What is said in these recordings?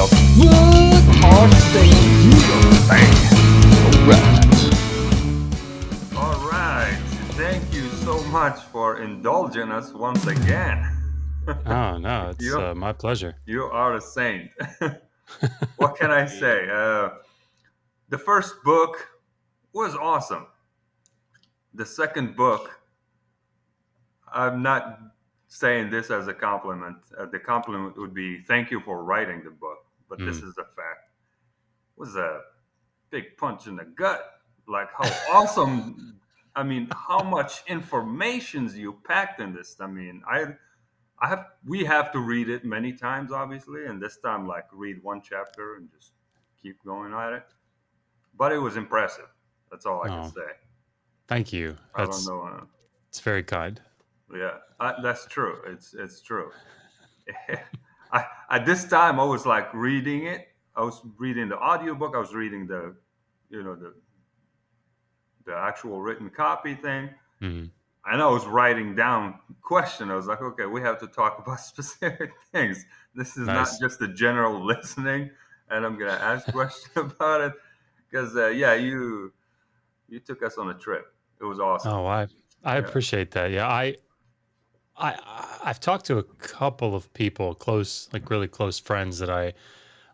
The foot are saying you. All right. Thank you so much for indulging us once again. Oh, no, it's you, my pleasure. you are a saint. What can I say? The first book was awesome. The second book, I'm not saying this as a compliment. The compliment would be thank you for writing the book, but this Mm. is a fact. It was a big punch in the gut. Like how awesome! I mean, how much information you packed in this. I mean, we have to read it many times, obviously, and this time, like, read one chapter and just keep going at it. But it was impressive. That's all I can Oh, say. thank you. I don't know. It's very kind. Yeah, that's true. It's true. At this time, I was like reading it. I was reading the audiobook. I was reading you know, the actual written copy thing. Mm. And I was writing down question. I was like, okay, we have to talk about specific things. This is not Nice. just a general listening, and I'm gonna ask questions about it because yeah, you took us on a trip. It was awesome. Oh, I Yeah, appreciate that. Yeah, I've talked to a couple of people, like really close friends, that I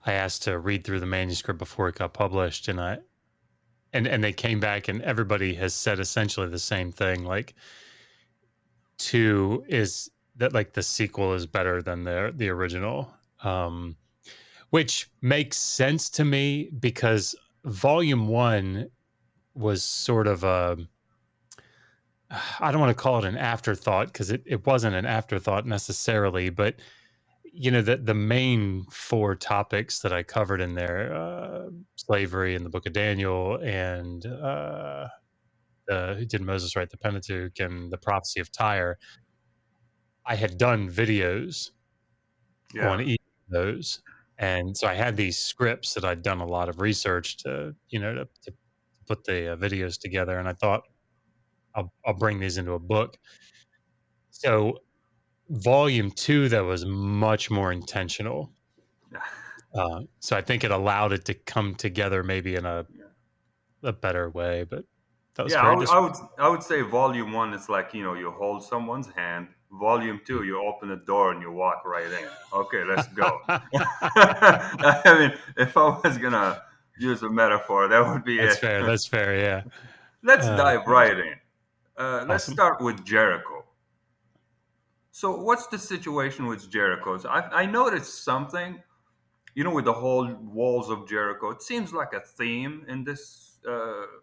asked to read through the manuscript before it got published, and they came back, and everybody has said essentially the same thing. Like, two is that, like, the sequel is better than the original, which makes sense to me because volume one was sort of a, I don't want to call it an afterthought because it wasn't an afterthought necessarily, but the main four topics that I covered in there, slavery in the Book of Daniel, and did Moses write the Pentateuch, and the prophecy of Tyre. I had done videos yeah, on each of those, and so I had these scripts that I'd done a lot of research to put the videos together, and I thought I'll bring these into a book. So volume two, that was much more intentional. yeah. So I think it allowed it to come together maybe in Yeah. a better way, but that was Yeah, very I would say volume one is like, you hold someone's hand. Volume two, you open the door and you walk right in. Okay, let's go. I mean, if I was gonna use a metaphor, that would be That's it. fair. That's fair. Yeah. Let's dive right in. Let's Awesome. start with Jericho. So, what's the situation with Jericho? So I noticed something, with the whole walls of Jericho. It seems like a theme in this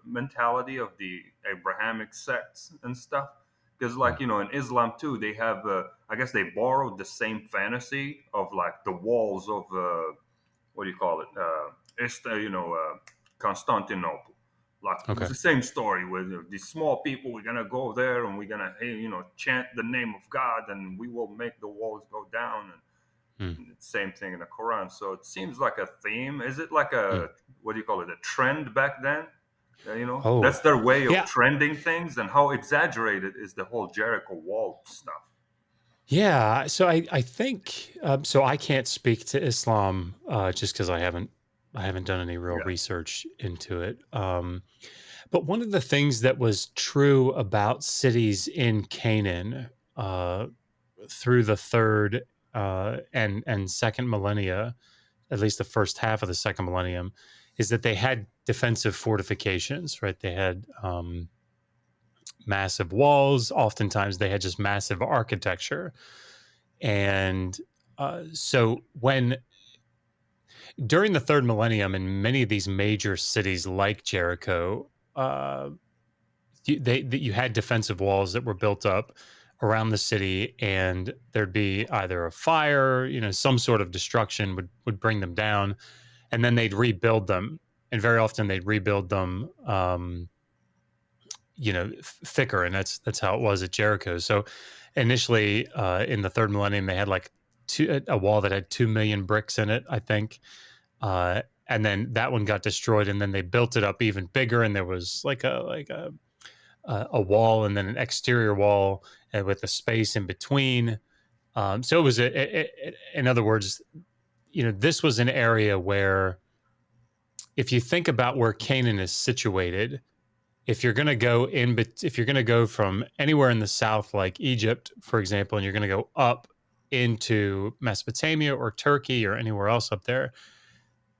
mentality of the Abrahamic sects and stuff. Because, like, in Islam too, they have, I guess they borrowed the same fantasy of like the walls of, what do you call it? Constantinople. Like, it was Okay. the same story with these small people. We're gonna go there and we're gonna, hey, chant the name of God, and we will make the walls go down. Hmm. And same thing in the Quran. So it seems like a theme. Is it like Hmm. a, what do you call it? A trend back then? Oh, That's their way of yeah. trending things. And how exaggerated is the whole Jericho wall stuff? Yeah. So I think so. I can't speak to Islam just because I haven't done any real Yeah, research into it. But one of the things that was true about cities in Canaan uh, through the third and second millennia, at least the first half of the second millennium, is that they had defensive fortifications. Right? They had massive walls. Oftentimes, they had just massive architecture, and so when during the third millennium, in many of these major cities like Jericho, uh, you had defensive walls that were built up around the city, and there'd be either a fire, some sort of destruction would bring them down, and then they'd rebuild them, and very often they'd rebuild them, thicker, and that's how it was at Jericho. So initially, in the third millennium, they had like a wall that had 2 million bricks in it, I think. And then that one got destroyed, and then they built it up even bigger, and there was like a wall, and then an exterior wall, with a space in between. So it was in other words, this was an area where, if you think about where Canaan is situated, if you're going to go if you're going to go from anywhere in the south, like Egypt, for example, and you're going to go up into Mesopotamia or Turkey or anywhere else up there,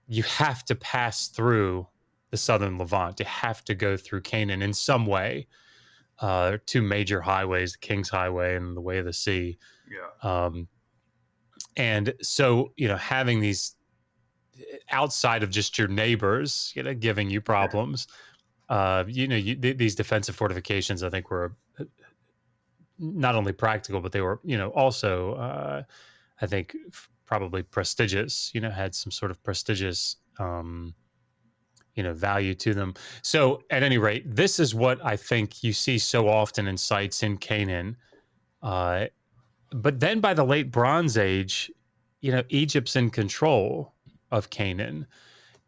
you have to pass through the southern Levant. You have to go through Canaan in some way. Two major highways, the King's Highway and the Way of the Sea. Yeah. And so, having these outside of just your neighbors, giving you problems, these defensive fortifications, I think, were not only practical, but they were, also, I think, probably prestigious, had some sort of prestigious, value to them. So at any rate, this is what I think you see so often in sites in Canaan. But then by the late Bronze Age, Egypt's in control of Canaan.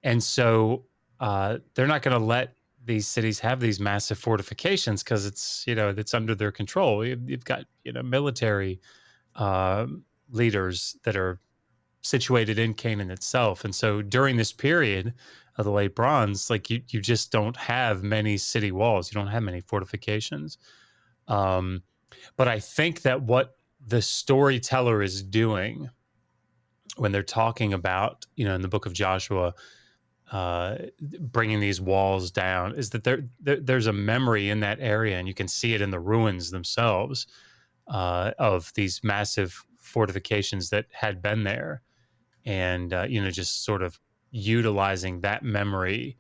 And so they're not going to let these cities have these massive fortifications because it's under their control. You've got, military leaders that are situated in Canaan itself. And so during this period of the late Bronze, like you just don't have many city walls. You don't have many fortifications. But I think that what the storyteller is doing when they're talking about, in the book of Joshua, bringing these walls down, is that there's a memory in that area, and you can see it in the ruins themselves, of these massive fortifications that had been there, and just sort of utilizing that memory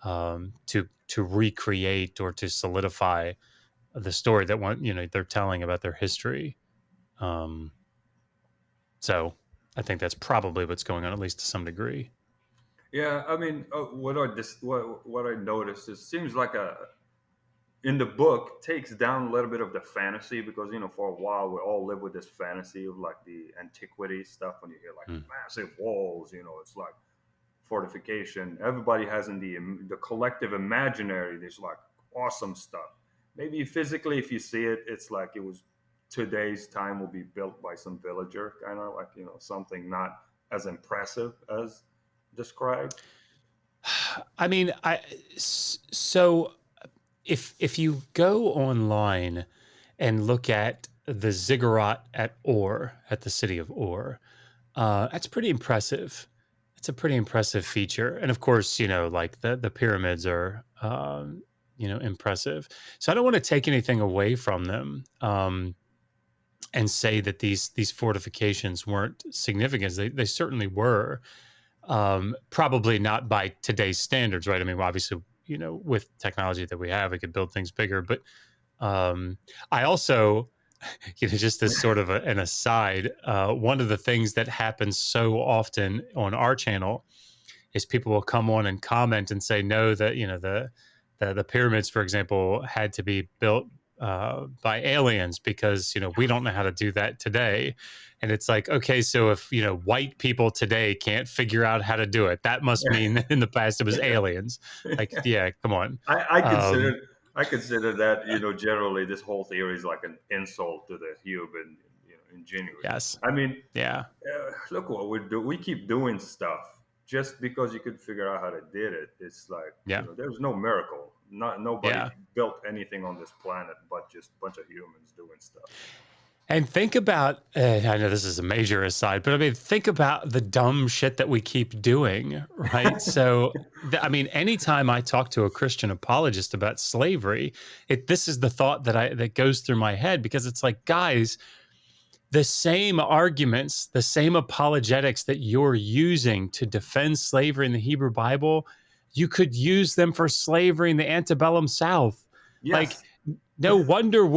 to recreate or to solidify the story that they're telling about their history. So I think that's probably what's going on, at least to some degree. Yeah, I mean, what I noticed, it seems like in the book takes down a little bit of the fantasy, because for a while we all live with this fantasy of like the antiquity stuff. When you hear like massive walls, it's like fortification. Everybody has in the collective imaginary this like awesome stuff. Maybe physically, if you see it, it's like it was today's time will be built by some villager, kind of like something not as impressive as described. I mean, so if you go online and look at the ziggurat at the city of Ur, that's pretty impressive. It's a pretty impressive feature, and of course, like the pyramids are, impressive. So I don't want to take anything away from them, and say that these fortifications weren't significant. They certainly were. Probably not by today's standards, right? I mean, obviously, with technology that we have, we could build things bigger. But I also, just as sort of an aside, one of the things that happens so often on our channel is people will come on and comment and say, no, that the pyramids, for example, had to be built by aliens because we don't know how to do that today. And it's like, okay, so if white people today can't figure out how to do it, that must mean that in the past it was aliens. Like, yeah, come on. I consider that generally this whole theory is like an insult to the human ingenuity. Yes. I mean, yeah. Look what we do. We keep doing stuff just because you could figure out how to did it. It's like there's no miracle. Nobody built anything on this planet but just a bunch of humans doing stuff. And think about, I know this is a major aside, but I mean, think about the dumb shit that we keep doing, right? So, I mean, anytime I talk to a Christian apologist about slavery, this is the thought that goes through my head, because it's like, guys, the same arguments, the same apologetics that you're using to defend slavery in the Hebrew Bible, you could use them for slavery in the antebellum South. Yes. Like, no wonder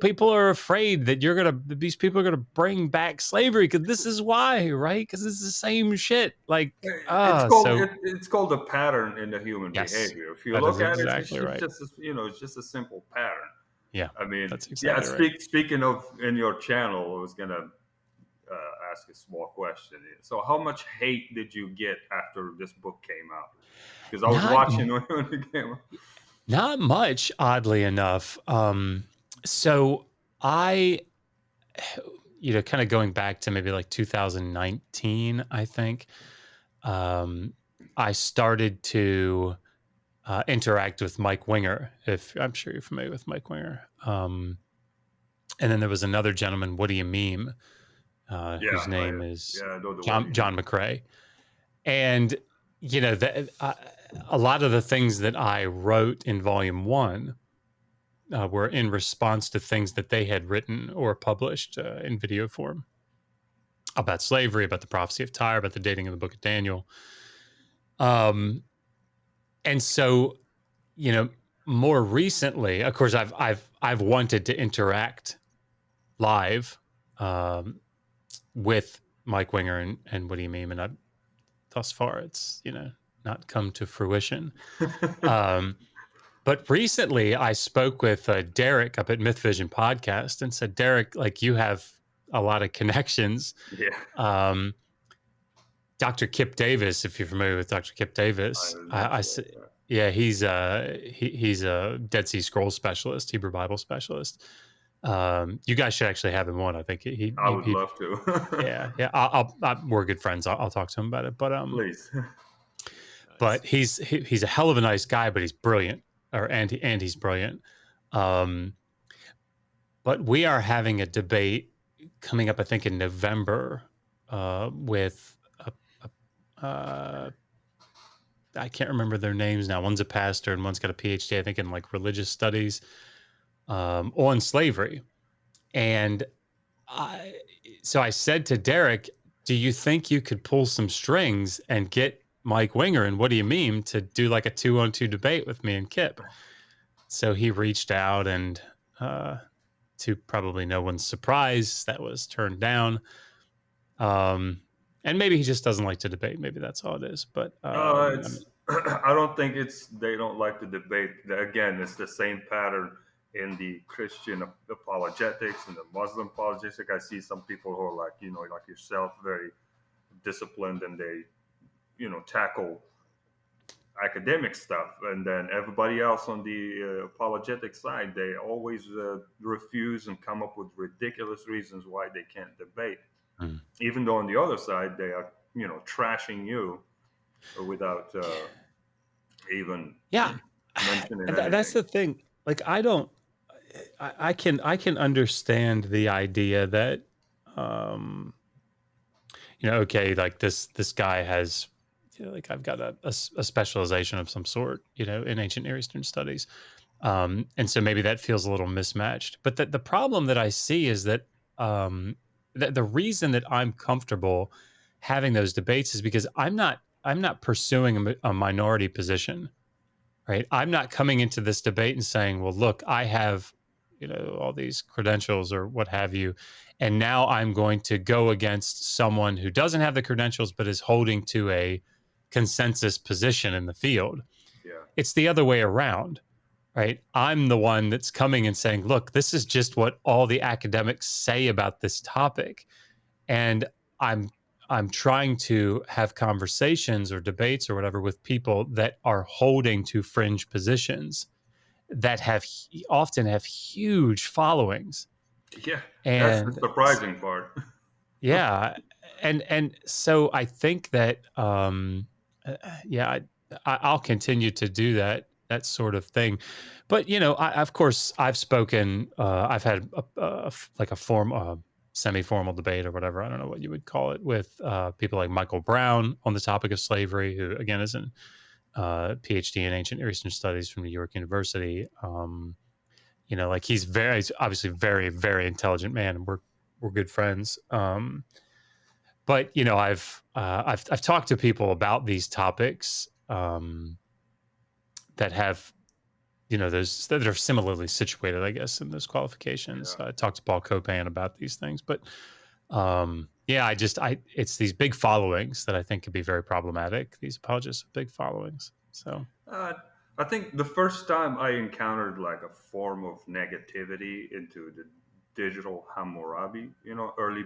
people are afraid that these people are gonna bring back slavery, because this is why, right? Because it's the same shit. Like, it's called a pattern in the human behavior. If you look at exactly it, right. It's just a simple pattern. Yeah, I mean, that's exactly right. Speaking of in your channel, I was gonna ask a small question. So, how much hate did you get after this book came out? Because I was watching when it came out. Not much, oddly enough. So kind of going back to maybe like 2019, I think, I started to interact with Mike Winger. If I'm sure you're familiar with Mike Winger. And then there was another gentleman, What Do You Meme, whose name is I know the one. John McCrae. And a lot of the things that I wrote in Volume 1 were in response to things that they had written or published in video form about slavery, about the prophecy of Tyre, about the dating of the Book of Daniel. And so, more recently, of course, I've wanted to interact live with Mike Winger and What Do You Meme, and thus far it's not come to fruition. But recently, I spoke with Derek up at Myth Vision Podcast and said, Derek, like, you have a lot of connections. Yeah. Dr. Kip Davis, if you're familiar with Dr. Kip Davis, I said, yeah, he's a Dead Sea Scrolls specialist, Hebrew Bible specialist. You guys should actually have him on. I think I would love to. yeah. We're good friends. I'll talk to him about it. But Please. But he's a hell of a nice guy, but he's brilliant, and he's brilliant. But we are having a debate coming up, I think, in November with I can't remember their names now. One's a pastor and one's got a PhD, I think, in like religious studies on slavery. And so I said to Derek, do you think you could pull some strings and get Mike Winger and What Do You Meme to do like a 2-on-2 debate with me and Kip? So he reached out, and to probably no one's surprise, that was turned down. And maybe he just doesn't like to debate. Maybe that's all it is. But I don't think they don't like to debate. Again, it's the same pattern in the Christian apologetics and the Muslim apologetics. I see some people who are like, like yourself, very disciplined, and they, tackle academic stuff. And then everybody else on the apologetic side, they always refuse and come up with ridiculous reasons why they can't debate. Even though on the other side, they are, trashing you without even mentioning anything. That's the thing. Like, I can understand the idea that, okay, like this guy has, like, I've got a specialization of some sort, in ancient Near Eastern studies. And so maybe that feels a little mismatched. But the problem that I see is that the reason that I'm comfortable having those debates is because I'm not pursuing a minority position, right? I'm not coming into this debate and saying, well, look, I have, all these credentials or what have you, and now I'm going to go against someone who doesn't have the credentials but is holding to a consensus position in the field. Yeah. It's the other way around, right? I'm the one that's coming and saying, look, this is just what all the academics say about this topic. And I'm trying to have conversations or debates or whatever with people that are holding to fringe positions that often have huge followings. Yeah, and that's the surprising part. Yeah, and so I think that I'll continue to do that sort of thing. But of course, I've spoken. I've had like a semi-formal debate or whatever. I don't know what you would call it, with people like Michael Brown on the topic of slavery, who again is a PhD in ancient Near Eastern studies from New York University. Like, he's obviously very, very intelligent man, and we're good friends. But I've talked to people about these topics that have, those that are similarly situated, I guess, in those qualifications. Yeah. I talked to Paul Copan about these things, but it's these big followings that I think could be very problematic. These apologists with big followings. So I think the first time I encountered like a form of negativity into the digital Hammurabi,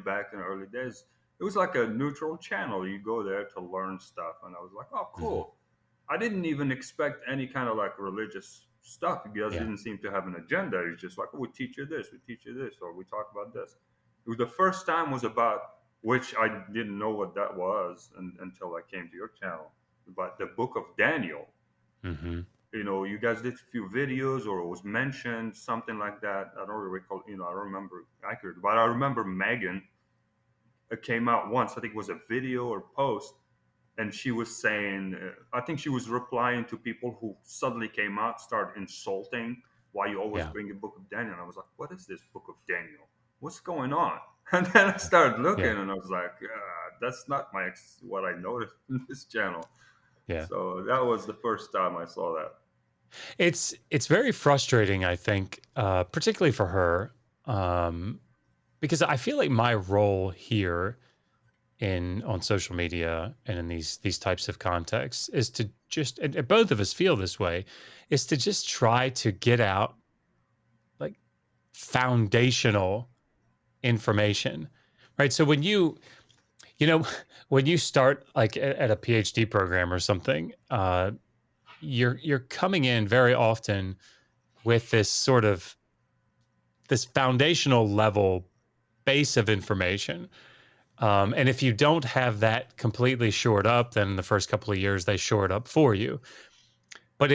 back in the early days, it was like a neutral channel. You go there to learn stuff, and I was like, oh, cool. Mm-hmm. I didn't even expect any kind of like religious stuff, because it didn't seem to have an agenda. It's just like, oh, we teach you this, or we talk about this. The first time was about, which I didn't know what that was until I came to your channel, about the book of Daniel. Mm-hmm. You guys did a few videos, or it was mentioned, something like that. I don't recall, I don't remember accurate, but I remember Megan, it came out once. I think it was a video or post, and she was saying, I think she was replying to people who suddenly came out, started insulting why you always Yeah. bring the book of Daniel. And I was like, what is this book of Daniel? What's going on? And then I started looking, Yeah. and I was like, that's not what I noticed in this channel. Yeah. So that was the first time I saw that. It's very frustrating, I think, particularly for her, because I feel like my role here in on social media and in these types of contexts is to just, and both of us feel this way, is to just try to get out like foundational information, right? So when you know when you start like at a PhD program or something, you're coming in very often with this sort of this foundational level base of information. And if you don't have that completely shored up, then in the first couple of years they shore it up for you. But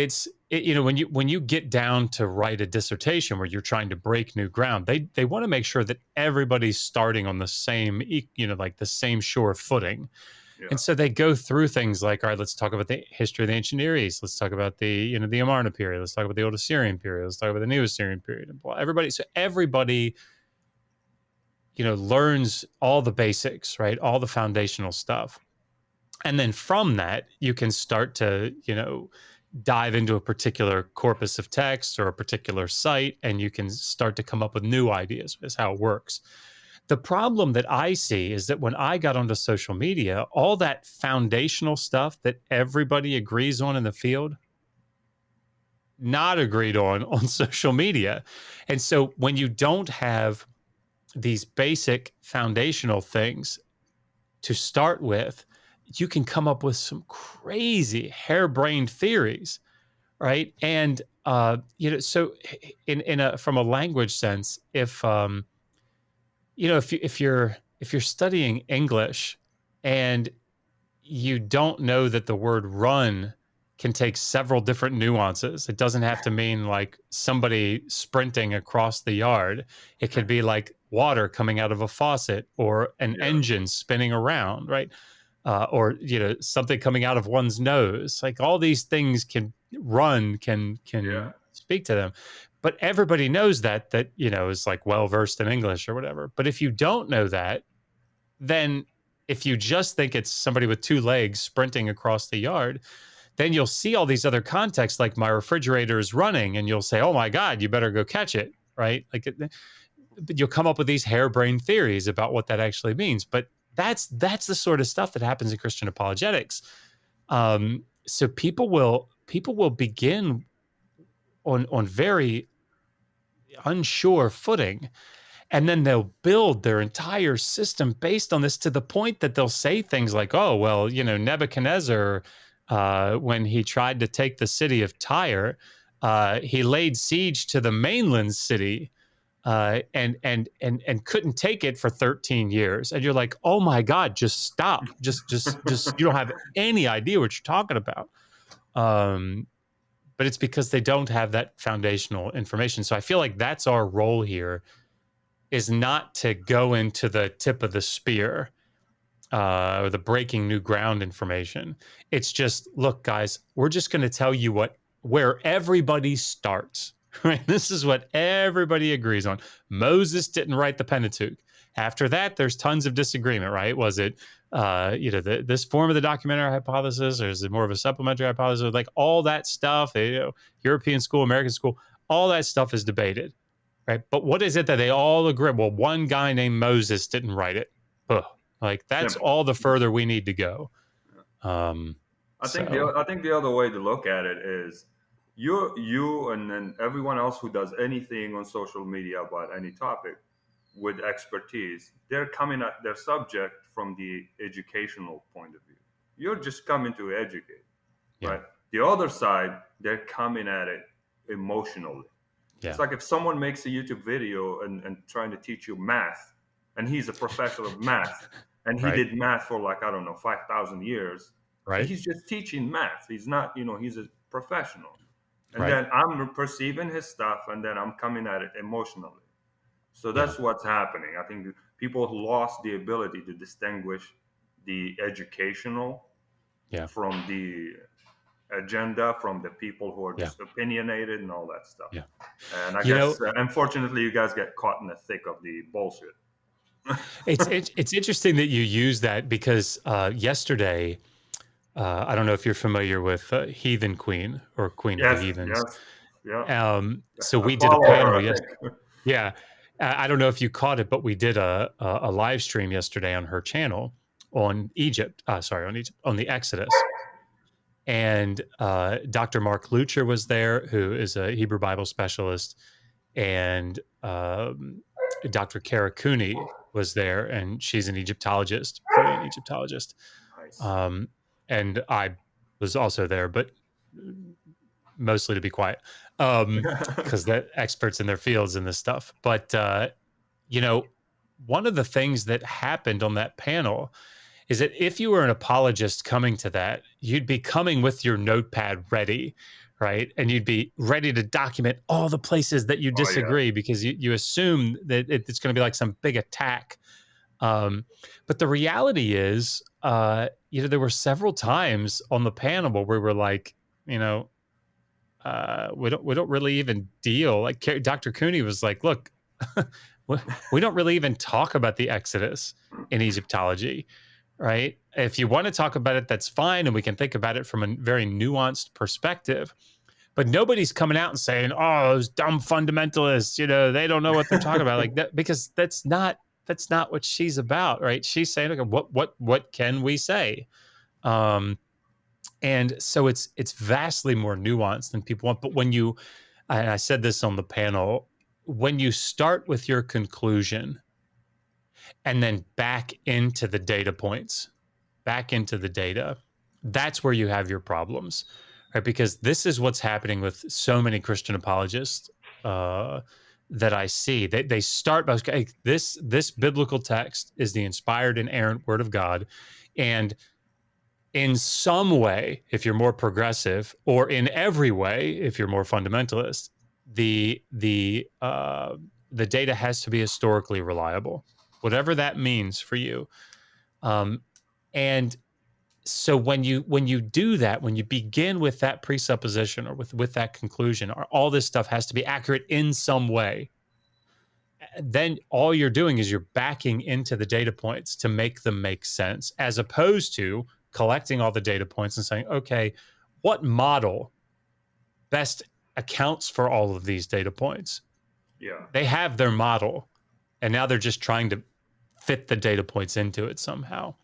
when you get down to write a dissertation where you're trying to break new ground, they want to make sure that everybody's starting on the same like the same sure footing. And Yeah. so they go through things like, all right, let's talk about the history of the ancient Near East. Let's talk about the Amarna period. Let's talk about the Old Assyrian period. Let's talk about the New Assyrian period. And everybody learns all the basics, right? All the foundational stuff. And then from that, you can start to, dive into a particular corpus of text or a particular site, and you can start to come up with new ideas. Is how it works. The problem that I see is that when I got onto social media, all that foundational stuff that everybody agrees on in the field, not agreed on social media. And so when you don't have these basic foundational things to start with, you can come up with some crazy harebrained theories, right? And so in a from a language sense, if you're studying English and you don't know that the word run can take several different nuances. It doesn't have to mean like somebody sprinting across the yard. It could be like water coming out of a faucet or an Yeah. engine spinning around, right? Or something coming out of one's nose. Like all these things can Yeah. speak to them. But everybody knows that is like well versed in English or whatever. But if you don't know that, then if you just think it's somebody with two legs sprinting across the yard, then you'll see all these other contexts like my refrigerator is running and you'll say, oh my God, you better go catch it, right? But you'll come up with these harebrained theories about what that actually means. But that's the sort of stuff that happens in Christian apologetics. So people will begin on very unsure footing, and then they'll build their entire system based on this to the point that they'll say things like, oh, well, Nebuchadnezzar, when he tried to take the city of Tyre, he laid siege to the mainland city and couldn't take it for 13 years. And you're like, oh my God, just stop. Just you don't have any idea what you're talking about. But it's because they don't have that foundational information. So I feel like that's our role here, is not to go into the tip of the spear or the breaking new ground information. It's just, look, guys, we're just going to tell you where everybody starts. Right? This is what everybody agrees on. Moses didn't write the Pentateuch. After that, there's tons of disagreement. Right? Was it this form of the documentary hypothesis, or is it more of a supplementary hypothesis? Like all that stuff, European school, American school, all that stuff is debated. Right. But what is it that they all agree? Well, one guy named Moses didn't write it. Ugh. Like that's Simple. all the further we need to go. Um, so I think the other way to look at it is you and then everyone else who does anything on social media about any topic with expertise, they're coming at their subject from the educational point of view. You're just coming to educate, yeah, right? The other side, they're coming at it emotionally. yeah, It's like if someone makes a YouTube video and trying to teach you math, and he's a professor of math, and he Right. did math for like, I don't know, 5,000 years. And Right. he's just teaching math. He's not, he's a professional. And Right. then I'm perceiving his stuff, and then I'm coming at it emotionally. So Yeah. that's what's happening. I think people lost the ability to distinguish the educational Yeah. from the agenda, from the people who are Yeah. just opinionated and all that stuff. Yeah. And I You know, guess, unfortunately, you guys get caught in the thick of the bullshit. it's interesting that you use that because yesterday, I don't know if you're familiar with Heathen Queen or Queen of the Yes, Heathens. yes, yeah. So I we did a follow panel. her, I Yes, think. yeah. I don't know if you caught it, but we did a live stream yesterday on her channel on Egypt. Sorry, on Egypt, on the Exodus. And Dr. Mark Lucher was there, who is a Hebrew Bible specialist, and Dr. Kara Cooney was there, and she's an Egyptologist, brilliant Egyptologist. Nice. Um, and I was also there, but mostly to be quiet, because they're experts in their fields and this stuff. But one of the things that happened on that panel is that if you were an apologist coming to that, you'd be coming with your notepad ready, right? And you'd be ready to document all the places that you Oh yeah, disagree because you assume that it's going to be like some big attack. But the reality is, there were several times on the panel where we were like, we don't really even deal. Like Dr. Cooney was like, look, we don't really even talk about the Exodus in Egyptology, right? If you want to talk about it, that's fine, and we can think about it from a very nuanced perspective. But nobody's coming out and saying, "Oh, those dumb fundamentalists, they don't know what they're talking about," like that, because that's not what she's about, right? She's saying, "Okay, what can we say?" And so it's vastly more nuanced than people want. But and I said this on the panel, when you start with your conclusion and then back into the data points, back into the data, that's where you have your problems, right? Because this is what's happening with so many Christian apologists that I see. They start by, okay, this biblical text is the inspired, inerrant word of God, and in some way, if you're more progressive, or in every way, if you're more fundamentalist, the data has to be historically reliable, whatever that means for you. And so when you do that, when you begin with that presupposition or with that conclusion, or all this stuff has to be accurate in some way, then all you're doing is you're backing into the data points to make them make sense, as opposed to collecting all the data points and saying, okay, what model best accounts for all of these data points? yeah. They have their model, and now they're just trying to fit the data points into it somehow.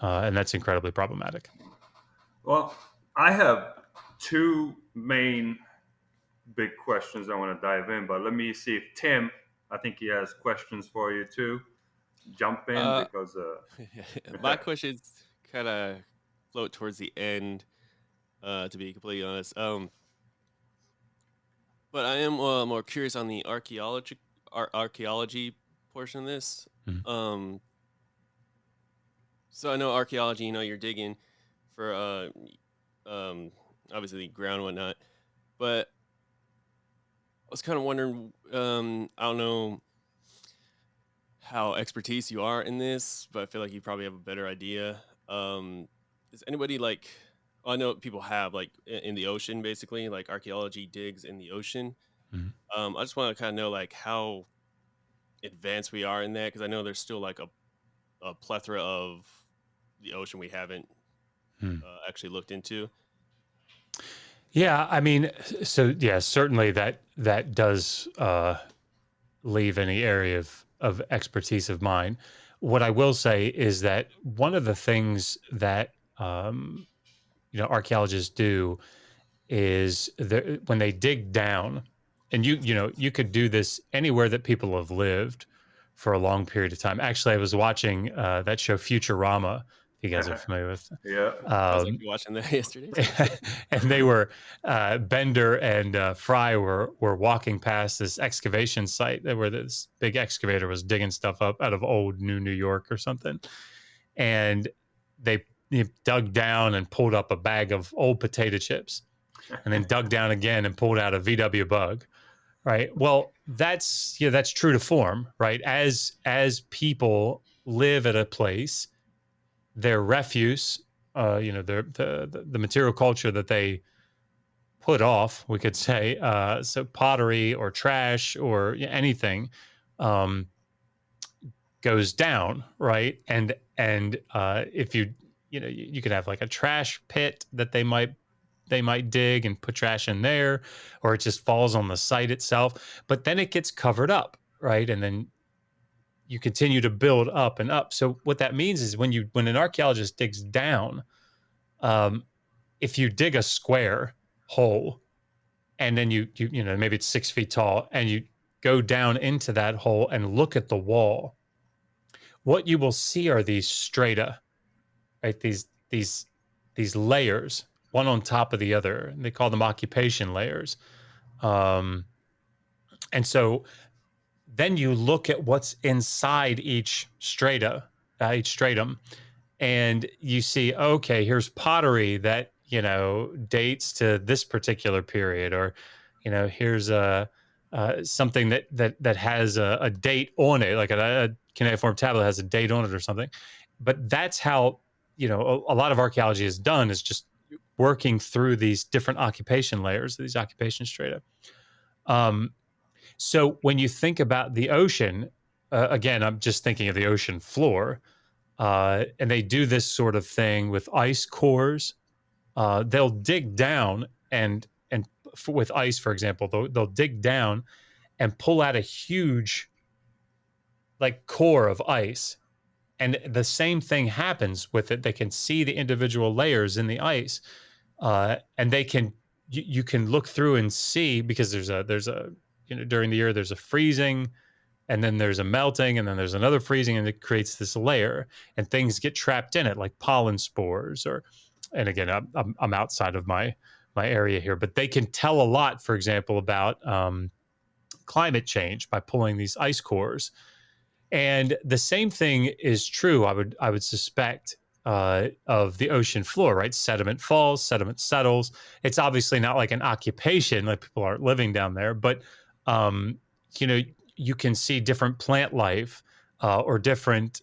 And that's incredibly problematic. Well, I have two main big questions I want to dive in, but let me see if Tim, I think he has questions for you too. Jump in Uh, because my questions kind of float towards the end, to be completely honest. But I am more curious on the archaeology portion of this. Mhm. So I know archaeology, you're digging for obviously the ground and whatnot, but I was kind of wondering, I don't know how expertise you are in this, but I feel like you probably have a better idea. Is anybody like, I know people have like in the ocean, basically, like archaeology digs in the ocean. Mhm. I just want to kind of know like how advanced we are in that, because I know there's still like a plethora of the ocean we haven't actually looked into. Yeah, I mean, so yeah, certainly that does leave any area of expertise of mine. What I will say is that one of the things that archaeologists do is when they dig down, and you could do this anywhere that people have lived for a long period of time. Actually, I was watching that show Futurama you guys are familiar with. Yeah. I was actually watching that yesterday too. And they were Bender and Fry were walking past this excavation site where this big excavator was digging stuff up out of old New York or something, and they dug down and pulled up a bag of old potato chips, and then dug down again and pulled out a VW Bug. Right. Well, that's true to form, right? As people live at a place, their refuse, the material culture that they put off, we could say, so pottery or trash or anything, goes down, right? And if you could have like a trash pit that they might dig and put trash in there, or it just falls on the site itself, but then it gets covered up, right? And then you continue to build up and up. So what that means is when an archaeologist digs down, if you dig a square hole and then you maybe it's 6 feet tall and you go down into that hole and look at the wall, what you will see are these strata, right? These layers, one on top of the other, and they call them occupation layers. And so then you look at what's inside each stratum, and you see, okay, here's pottery that dates to this particular period, or here's something that has a date on it, like a cuneiform tablet has a date on it or something. But that's how a lot of archaeology is done, is just working through these different occupation layers, these occupation strata. So when you think about the ocean, again, I'm just thinking of the ocean floor, and they do this sort of thing with ice cores. They'll dig down and with ice, for example, they'll dig down and pull out a huge like core of ice. And the same thing happens with it. They can see the individual layers in the ice, and you can look through and see, because there's a during the year there's a freezing, and then there's a melting, and then there's another freezing, and it creates this layer, and things get trapped in it, like pollen spores. And again, I'm outside of my area here, but they can tell a lot, for example, about climate change by pulling these ice cores. And the same thing is true, I would suspect, of the ocean floor, right? Sediment falls, sediment settles. It's obviously not like an occupation, like people aren't living down there, but you can see different plant life, or different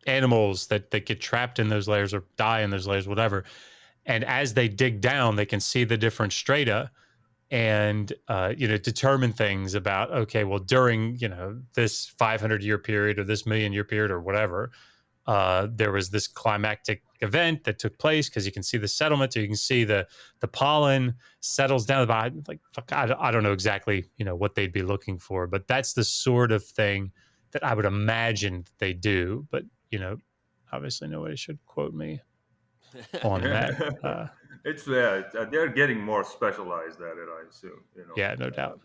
animals that get trapped in those layers or die in those layers, whatever. And as they dig down, they can see the different strata and determine things about, okay, well, during this 500-year period or this million-year period or whatever, there was this climactic event that took place, because you can see the settlement, or you can see the pollen settles down. Like, I don't know exactly what they'd be looking for, but that's the sort of thing that I would imagine they do. But obviously nobody should quote me on that. They're getting more specialized at it, I assume. Yeah, no doubt.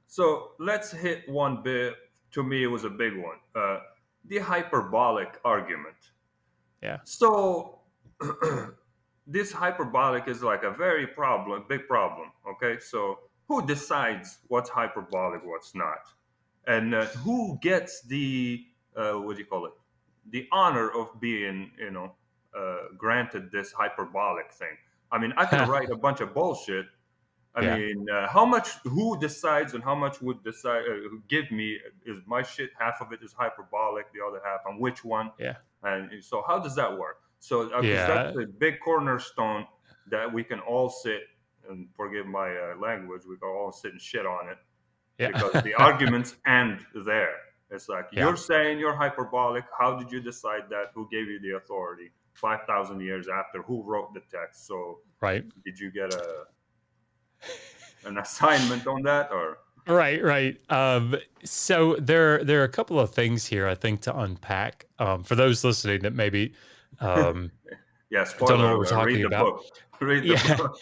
So let's hit one bit. To me, it was a big one. The hyperbolic argument. Yeah. So this hyperbolic is like a big problem. Okay, so who decides what's hyperbolic, what's not, and who gets the what do you call it? The honor of being, granted this hyperbolic thing. I mean, I can write a bunch of bullshit. I mean, who decides and how much would decide, give me, is my shit, half of it is hyperbolic, the other half, and which one? Yeah. And so how does that work? So that's the big cornerstone that we can all sit, and forgive my language, we can all sit and shit on it. Yeah. Because the arguments end there. It's like, you're saying you're hyperbolic. How did you decide that? Who gave you the authority? 5,000 years after, who wrote the text? So did you get an assignment on that, or? Right. So there are a couple of things here, I think, to unpack. For those listening that maybe spoiler, don't know what we're talking about. Read the book.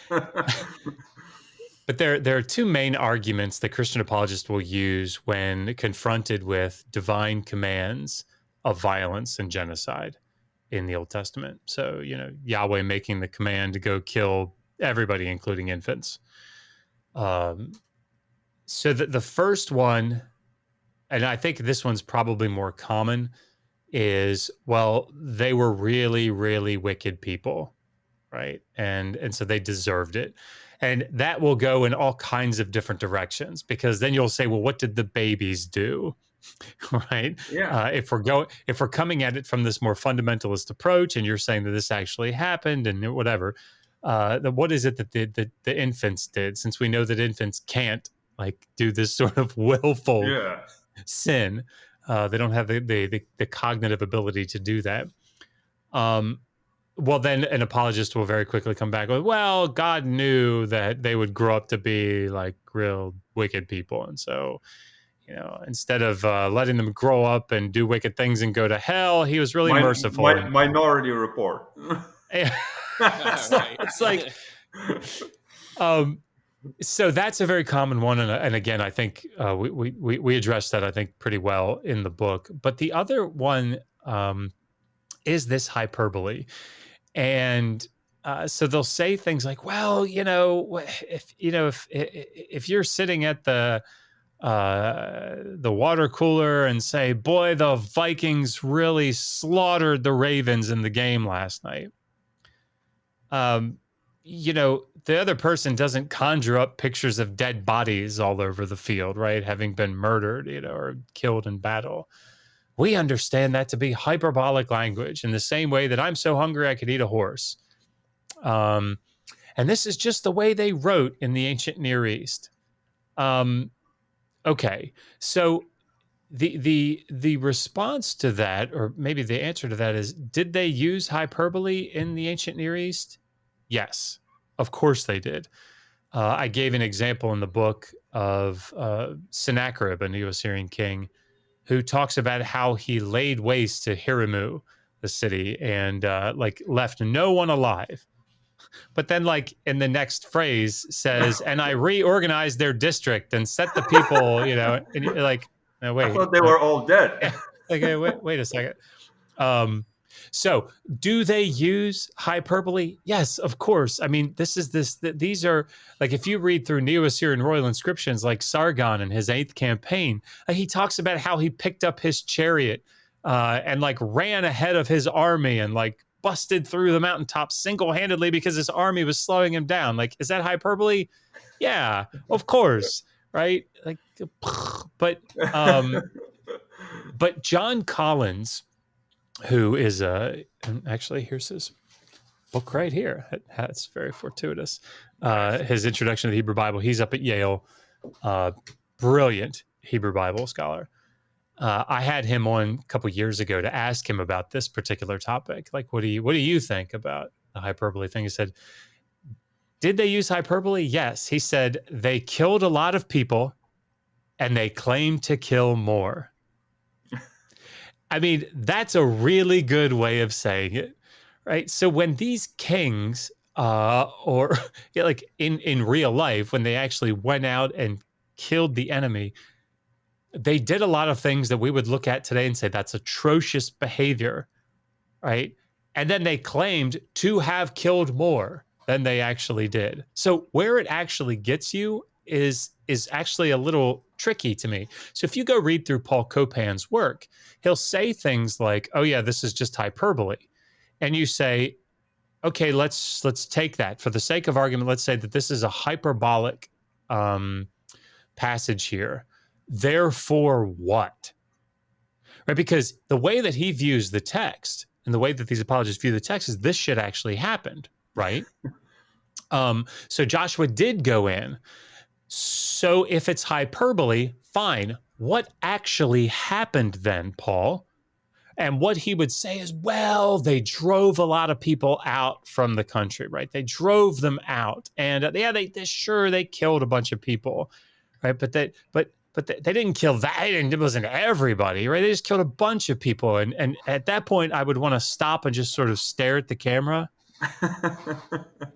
But there are two main arguments that Christian apologists will use when confronted with divine commands of violence and genocide in the Old Testament. So, Yahweh making the command to go kill everybody, including infants. So the first one, and I think this one's probably more common, is, well, they were really, really wicked people, right? And so they deserved it. And that will go in all kinds of different directions, because then you'll say, well, what did the babies do? Right? Yeah. If we're coming at it from this more fundamentalist approach, and you're saying that this actually happened and whatever, then what is it that the infants did? Since we know that infants can't do this sort of willful sin, they don't have the cognitive ability to do that. Well, then an apologist will very quickly come back with, well, God knew that they would grow up to be real wicked people. And so, instead of letting them grow up and do wicked things and go to hell, he was really merciful. Minority Report. It's like, so that's a very common one. And again, I think we addressed that, I think, pretty well in the book. But the other one is this hyperbole. And so they'll say things like, well, if you're sitting at the water cooler and say, boy, the Vikings really slaughtered the Ravens in the game last night. The other person doesn't conjure up pictures of dead bodies all over the field, right? Having been murdered, or killed in battle. We understand that to be hyperbolic language, in the same way that I'm so hungry I could eat a horse. And this is just the way they wrote in the ancient Near East. Okay, so the response to that, or maybe the answer to that, is, did they use hyperbole in the ancient Near East? Yes, of course they did. I gave an example in the book of Sennacherib, a Neo-Assyrian king, who talks about how he laid waste to Hirimu, the city, and left no one alive. But then, in the next phrase says, and I reorganized their district and set the people, and you're like, no, wait. I thought they were all dead. Wait a second. So do they use hyperbole? Yes, of course. I mean, these are, if you read through Neo-Assyrian royal inscriptions like Sargon and his 8th campaign, he talks about how he picked up his chariot and ran ahead of his army and busted through the mountaintop single-handedly because his army was slowing him down. Is that hyperbole? Yeah, of course. Right? But John Collins, who is and actually, here's his book right here. That's very fortuitous. His Introduction to the Hebrew Bible. He's up at Yale. Brilliant Hebrew Bible scholar. I had him on a couple years ago to ask him about this particular topic. What do you think about the hyperbole thing? He said, did they use hyperbole? Yes. He said they killed a lot of people and they claimed to kill more. I mean, that's a really good way of saying it, right? So when these kings, in real life, when they actually went out and killed the enemy, they did a lot of things that we would look at today and say that's atrocious behavior, right? And then they claimed to have killed more than they actually did. So where it actually gets you is actually a little tricky to me. So if you go read through Paul Copan's work, he'll say things like, oh yeah, this is just hyperbole. And you say, okay, let's take that. For the sake of argument, let's say that this is a hyperbolic passage here. Therefore what? Right? Because the way that he views the text and the way that these apologists view the text is this shit actually happened, right? So Joshua did go in. So if it's hyperbole, fine. What actually happened then, Paul? And what he would say is, well, they drove a lot of people out from the country, right? They drove them out. And they killed a bunch of people, right? But they didn't kill that. It wasn't everybody, right? They just killed a bunch of people. And at that point, I would want to stop and just sort of stare at the camera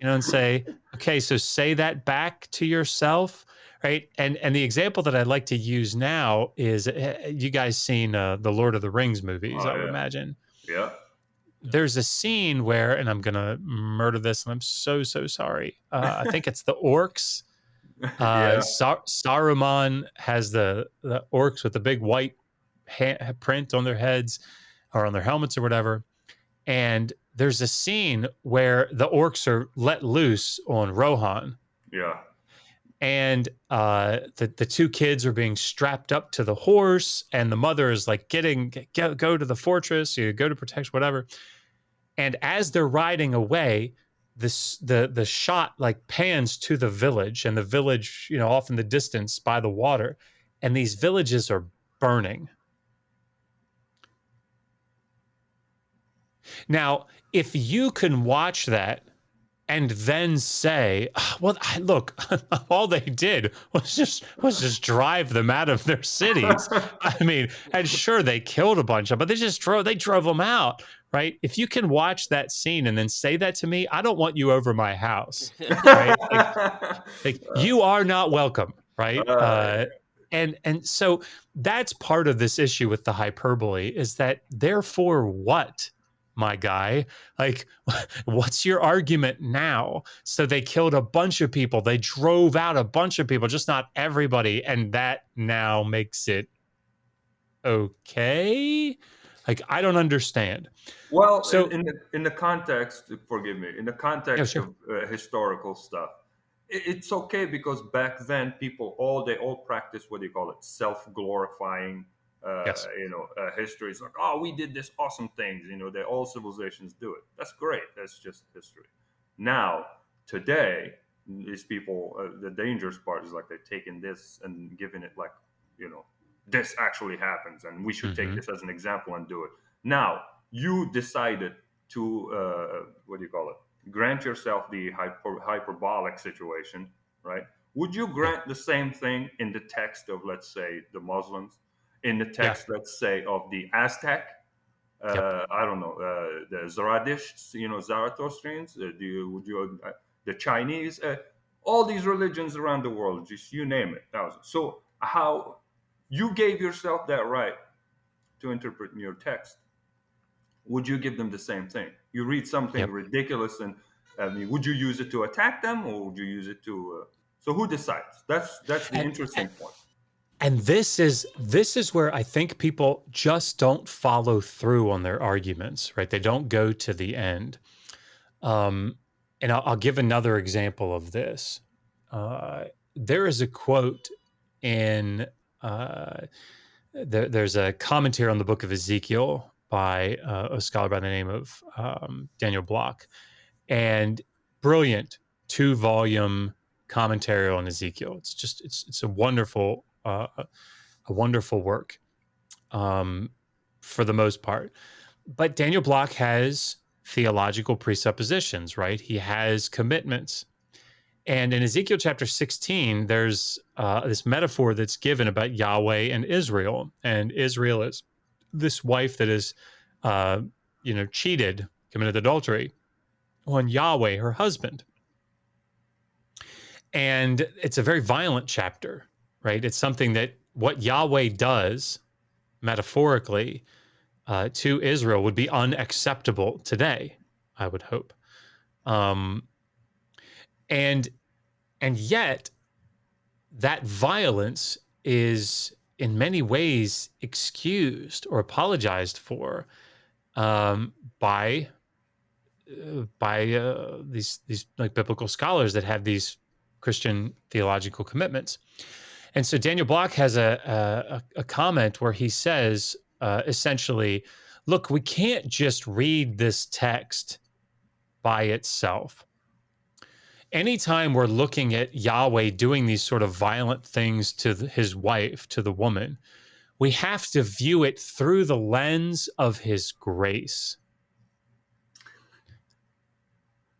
And say, okay, so say that back to yourself, right? And the example that I'd like to use now is, you guys seen the Lord of the Rings movies, I would Oh imagine. yeah. There's a scene where, and I'm gonna murder this, and I'm so sorry. I think it's the orcs. Yeah. Saruman has the orcs with the big white print on their heads or on their helmets or whatever. And there's a scene where the orcs are let loose on Rohan. Yeah. And the two kids are being strapped up to the horse, and the mother is like, go to the fortress, you go to protect whatever. And as they're riding away, the shot like pans to the village, and the village, off in the distance by the water, and these villages are burning. Now, if you can watch that and then say, well, look, all they did was just drive them out of their cities. I mean, and sure, they killed a bunch of them, but they drove them out, right? If you can watch that scene and then say that to me, I don't want you over my house, right? Like you are not welcome, right? And so that's part of this issue with the hyperbole, is that therefore what? My guy, like, what's your argument now? So they killed a bunch of people. They drove out a bunch of people, just not everybody. And that now makes it okay. Like, I don't understand. Well, So in the context, forgive me, in the context sure. of historical stuff, it's okay because back then people they all practice, what do you call it, self-glorifying. Yes. History is like, oh, we did this awesome things. All civilizations do it. That's great. That's just history. Now, today, these people, the dangerous part is like they're taking this and giving it like, this actually happens, and we should take this as an example and do it. Now, you decided to, what do you call it? Grant yourself the hyperbolic situation, right? Would you grant the same thing in the text of, let's say, the Muslims? In the text, let's say, of the Aztec, I don't know, the Zaradishts, Zarathustrians, the Chinese, all these religions around the world, just you name it, thousands. So how you gave yourself that right to interpret your text? Would you give them the same thing? You read something ridiculous, and I mean, would you use it to attack them, or would you use it to? So who decides? That's the interesting point. And this is where I think people just don't follow through on their arguments, right? They don't go to the end. And I'll give another example of this. There is a quote in there's a commentary on the book of Ezekiel by a scholar by the name of Daniel Block, and brilliant 2-volume commentary on Ezekiel. It's a wonderful work for the most part. But Daniel Block has theological presuppositions, right? He has commitments. And in Ezekiel chapter 16, there's this metaphor that's given about Yahweh and Israel. And Israel is this wife that is, cheated, committed adultery on Yahweh, her husband. And it's a very violent chapter, right? It's something that what Yahweh does metaphorically to Israel would be unacceptable today, I would hope. And yet that violence is in many ways excused or apologized for by these like biblical scholars that have these Christian theological commitments. And so Daniel Block has a comment where he says, essentially, look, we can't just read this text by itself. Anytime we're looking at Yahweh doing these sort of violent things to his wife, to the woman, we have to view it through the lens of his grace,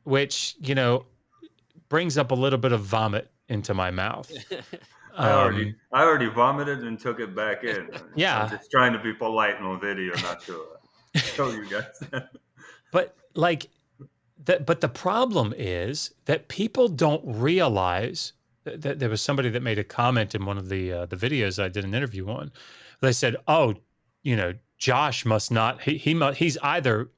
which, brings up a little bit of vomit into my mouth. I already vomited and took it back in. Yeah. I'm just trying to be polite on video, not to show you guys. But like but the problem is that people don't realize that there was somebody that made a comment in one of the videos I did an interview on. They said, "Oh, Josh must not. He's either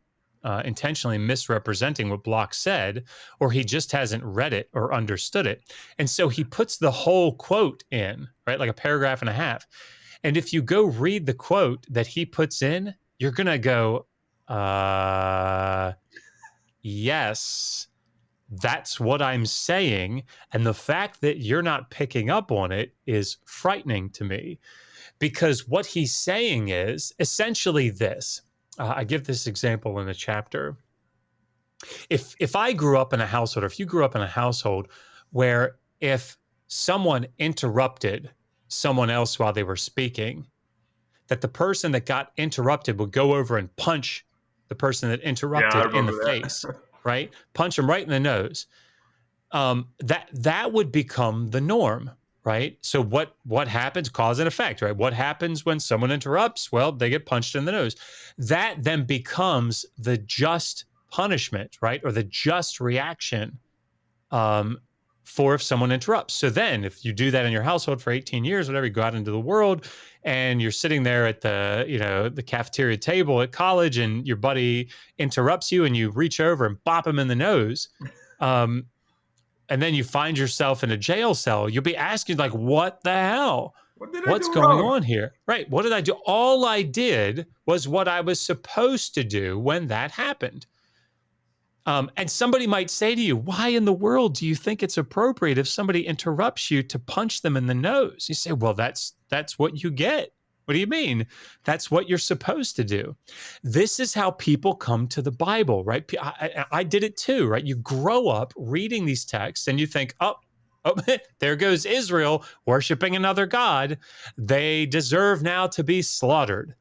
intentionally misrepresenting what Block said, or he just hasn't read it or understood it." And so he puts the whole quote in, right, like a paragraph and a half. And if you go read the quote that he puts in, you're gonna go, yes, that's what I'm saying. And the fact that you're not picking up on it is frightening to me, because what he's saying is essentially this. I give this example in the chapter. If I grew up in a household, or if you grew up in a household where if someone interrupted someone else while they were speaking, that the person that got interrupted would go over and punch the person that Yeah, I interrupted in the remember face, that. right? Punch them right in the nose. That would become the norm, right? So what happens? Cause and effect, right? What happens when someone interrupts? Well, they get punched in the nose. That then becomes the just punishment, right? Or the just reaction for if someone interrupts. So then if you do that in your household for 18 years, whatever, you go out into the world and you're sitting there at the cafeteria table at college, and your buddy interrupts you and you reach over and bop him in the nose. And then you find yourself in a jail cell, you'll be asking, like, what the hell? What did I What's do going wrong? on here? Right. What did I do? All I did was what I was supposed to do when that happened. And somebody might say to you, why in the world do you think it's appropriate if somebody interrupts you to punch them in the nose? You say, well, that's what you get. What do you mean? That's what you're supposed to do. This is how people come to the Bible, right? I did it too, right? You grow up reading these texts and you think, oh, there goes Israel worshiping another god. They deserve now to be slaughtered,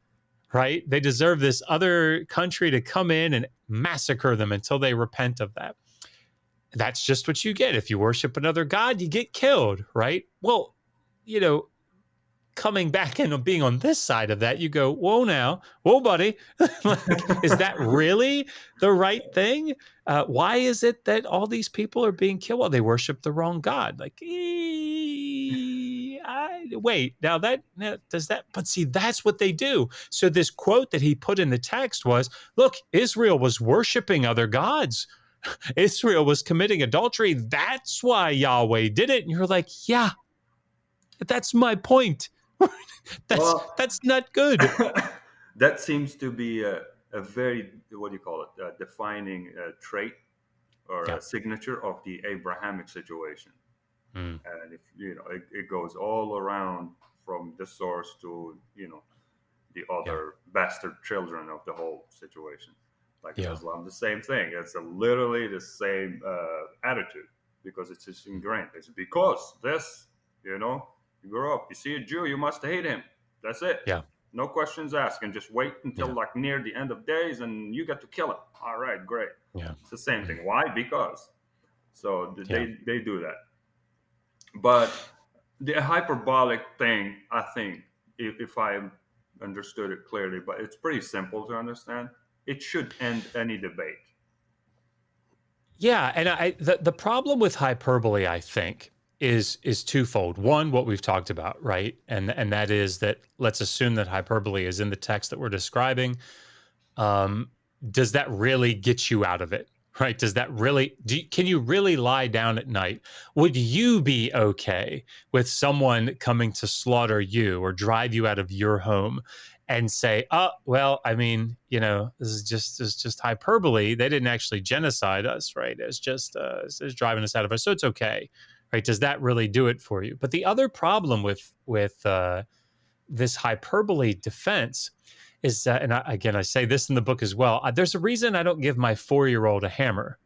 right? They deserve this other country to come in and massacre them until they repent of that. That's just what you get. If you worship another god, you get killed, right? Well, coming back and being on this side of that, you go, whoa, buddy. Like, is that really the right thing? Why is it that all these people are being killed? Well, they worship the wrong God. Like, wait, now does that, but see, that's what they do. So this quote that he put in the text was, look, Israel was worshiping other gods. Israel was committing adultery. That's why Yahweh did it. And you're like, yeah, that's my point. That's not good. That seems to be a very, what do you call it, a defining trait or a signature of the Abrahamic situation. And if it goes all around from the source to the other bastard children of the whole situation. Like Islam, the same thing. It's literally the same attitude, because it's just ingrained. It's because this, you grow up, you see a Jew, you must hate him. That's it. Yeah. No questions asked, and just wait until like near the end of days, and you get to kill him. All right, great. Yeah. It's the same thing. Why? Because. So they do that. But the hyperbolic thing, I think, if I understood it clearly, but it's pretty simple to understand. It should end any debate. Yeah, and the problem with hyperbole, I think, is twofold. One, what we've talked about, right? And that is that let's assume that hyperbole is in the text that we're describing. Does that really get you out of it? Right? Does that really, can you really lie down at night? Would you be okay with someone coming to slaughter you or drive you out of your home and say, oh, well, I mean, this is just hyperbole. They didn't actually genocide us, right? It's just it's driving us out of us. So it's okay, right? Does that really do it for you? But the other problem with this hyperbole defense is, and I say this in the book as well, there's a reason I don't give my 4-year-old a hammer,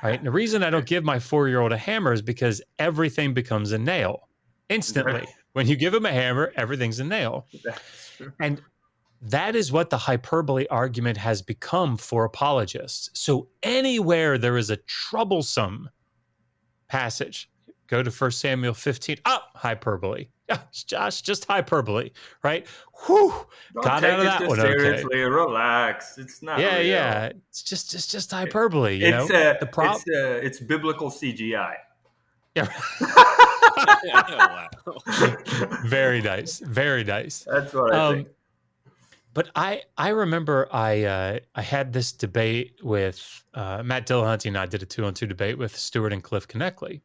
right? And the reason I don't give my 4-year-old a hammer is because everything becomes a nail instantly. When you give him a hammer, everything's a nail. And that is what the hyperbole argument has become for apologists. So anywhere there is a troublesome passage, Go to 1 Samuel 15. Hyperbole. Josh, just hyperbole, right? Whew, Don't got take out of it that too one okay. seriously. Relax. It's not Yeah, real. yeah. It's just hyperbole, you It's know? The prop. it's biblical CGI. Yeah. Wow. Very nice. Very nice. That's what I think. But I remember I had this debate with Matt Dillahunty, and I did a 2-on-2 debate with Stuart and Cliff Connectley.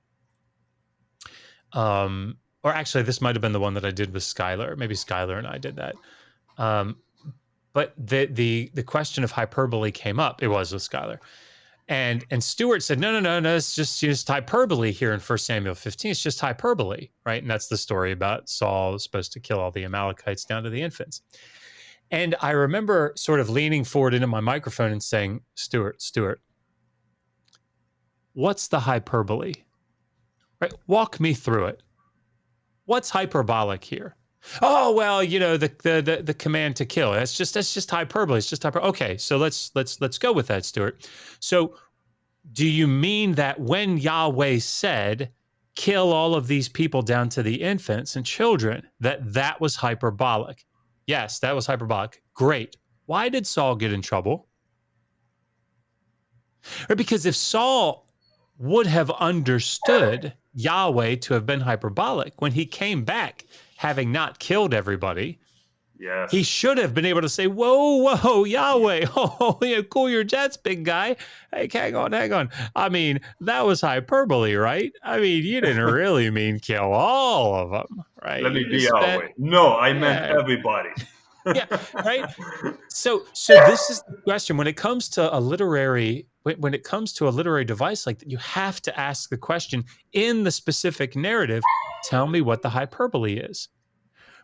Or actually, this might have been the one that I did with Skylar. Maybe Skylar and I did that. But the question of hyperbole came up. It was with Skylar. And Stuart said, no, it's just hyperbole here in 1 Samuel 15. It's just hyperbole, right? And that's the story about Saul supposed to kill all the Amalekites down to the infants. And I remember sort of leaning forward into my microphone and saying, Stuart, what's the hyperbole? Right? Walk me through it. What's hyperbolic here? Oh, well, the command to kill. That's just hyperbole. It's just hyperbole. Okay, so let's go with that, Stuart. So do you mean that when Yahweh said, kill all of these people down to the infants and children, that was hyperbolic? Yes, that was hyperbolic. Great. Why did Saul get in trouble? Or because if Saul would have understood Yahweh to have been hyperbolic, when he came back, having not killed everybody, Yes. he should have been able to say, whoa, Yahweh, cool your jets, big guy. Hey, hang on. I mean, that was hyperbole, right? I mean, you didn't really mean kill all of them, right? Let me be Yahweh. No, I meant everybody. Yeah, right. So this is the question when it comes to a literary device like that. You have to ask the question in the specific narrative. Tell me what the hyperbole is,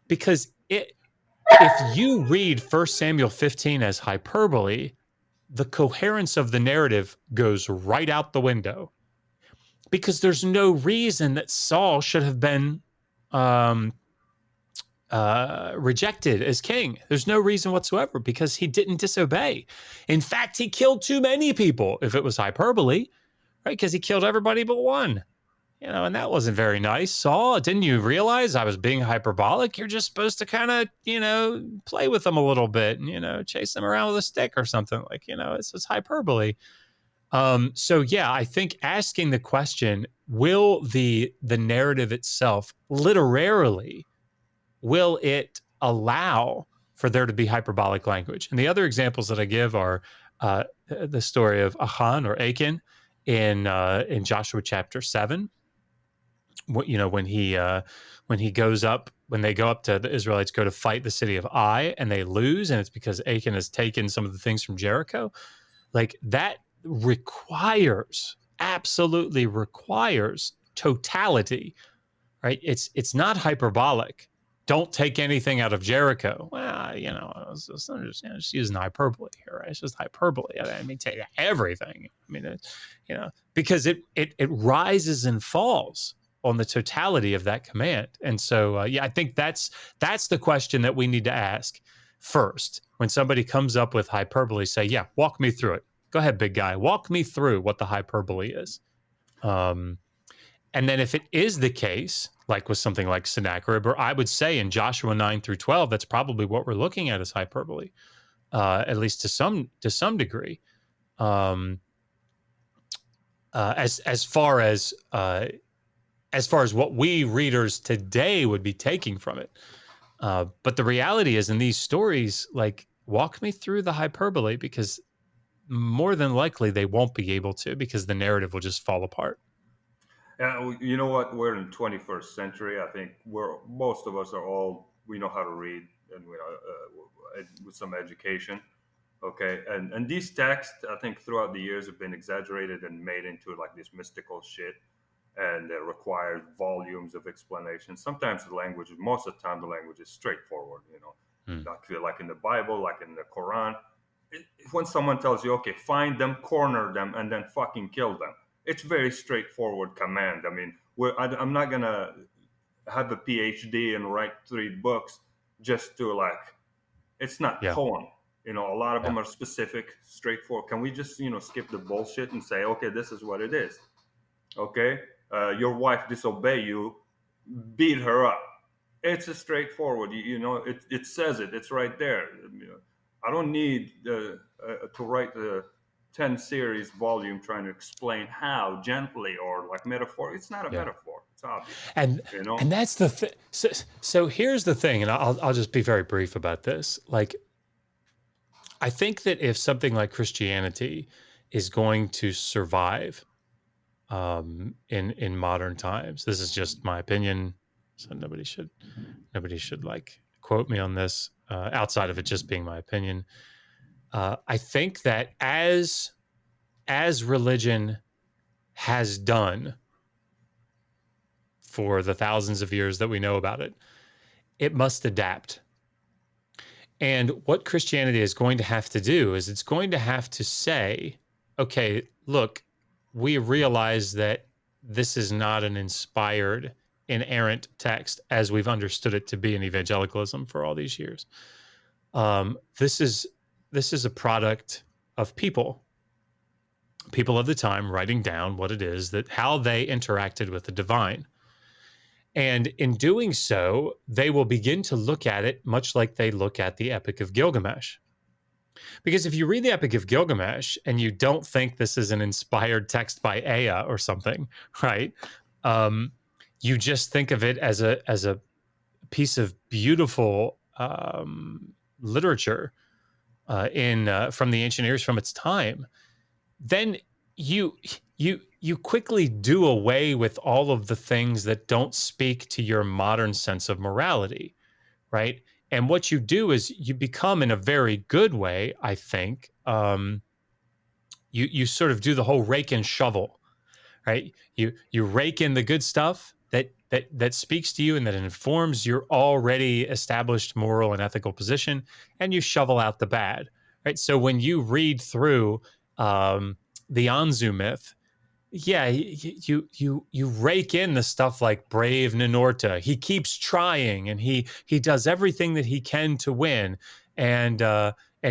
because if you read 1 Samuel 15 as hyperbole, the coherence of the narrative goes right out the window, because there's no reason that Saul should have been rejected as king. There's no reason whatsoever, because he didn't disobey. In fact, he killed too many people, if it was hyperbole, right? Because he killed everybody but one. And that wasn't very nice. Saul, didn't you realize I was being hyperbolic? You're just supposed to kind of, play with them a little bit and, chase them around with a stick or something, like, it's hyperbole. So yeah, I think asking the question, will the narrative itself literarily, will it allow for there to be hyperbolic language? And the other examples that I give are the story of Achan or Achan in Joshua chapter 7. When they go up to, the Israelites go to fight the city of Ai and they lose, and it's because Achan has taken some of the things from Jericho. Like, that absolutely requires totality, right? It's not hyperbolic. Don't take anything out of Jericho. Well, I was just using hyperbole here, right? It's just hyperbole. I mean, take everything. I mean, because it rises and falls on the totality of that command. And so, I think that's the question that we need to ask first. When somebody comes up with hyperbole, say, yeah, walk me through it. Go ahead, big guy. Walk me through what the hyperbole is. And then if it is the case, like with something like Sennacherib, or I would say in Joshua 9 through 12, that's probably what we're looking at as hyperbole, at least to some degree. As far as what we readers today would be taking from it. But the reality is, in these stories, like, walk me through the hyperbole, because more than likely they won't be able to, because the narrative will just fall apart. Yeah, you know what? We're in the 21st century. I think most of us we know how to read, and with some education. Okay, and these texts, I think, throughout the years have been exaggerated and made into like this mystical shit, and it requires volumes of explanation. Sometimes most of the time, the language is straightforward. Like in the Bible, like in the Quran. When someone tells you, okay, find them, corner them, and then fucking kill them, it's very straightforward command. I mean, I'm not gonna have a PhD and write 3 books just to it's not poem. A lot of them are specific, straightforward. Can we just skip the bullshit and say, okay, this is what it is? Okay, your wife disobey you, beat her up. It's a straightforward. It says it. It's right there. I don't need to write a 10 series volume trying to explain how gently or like metaphor. It's not a metaphor. It's obvious. And that's the thing. So here's the thing, and I'll just be very brief about this. Like, I think that if something like Christianity is going to survive in modern times, this is just my opinion, so nobody should like quote me on this outside of it just being my opinion. I think that as religion has done for the thousands of years that we know about it, it must adapt. And what Christianity is going to have to do is it's going to have to say, okay, look, we realize that this is not an inspired, inerrant text as we've understood it to be in evangelicalism for all these years. This is a product of people of the time writing down what it is, that how they interacted with the divine. And in doing so, they will begin to look at it much like they look at the Epic of Gilgamesh. Because if you read the Epic of Gilgamesh and you don't think this is an inspired text by Ea or something, right? You just think of it as a piece of beautiful literature from the ancient eras, from its time. Then you quickly do away with all of the things that don't speak to your modern sense of morality, right? And what you do is you become, in a very good way, I think, you sort of do the whole rake and shovel, right? You rake in the good stuff that speaks to you and that informs your already established moral and ethical position, and you shovel out the bad, right? So when you read through the Anzu myth, you rake in the stuff like brave Ninurta. He keeps trying, and he does everything that he can to win, and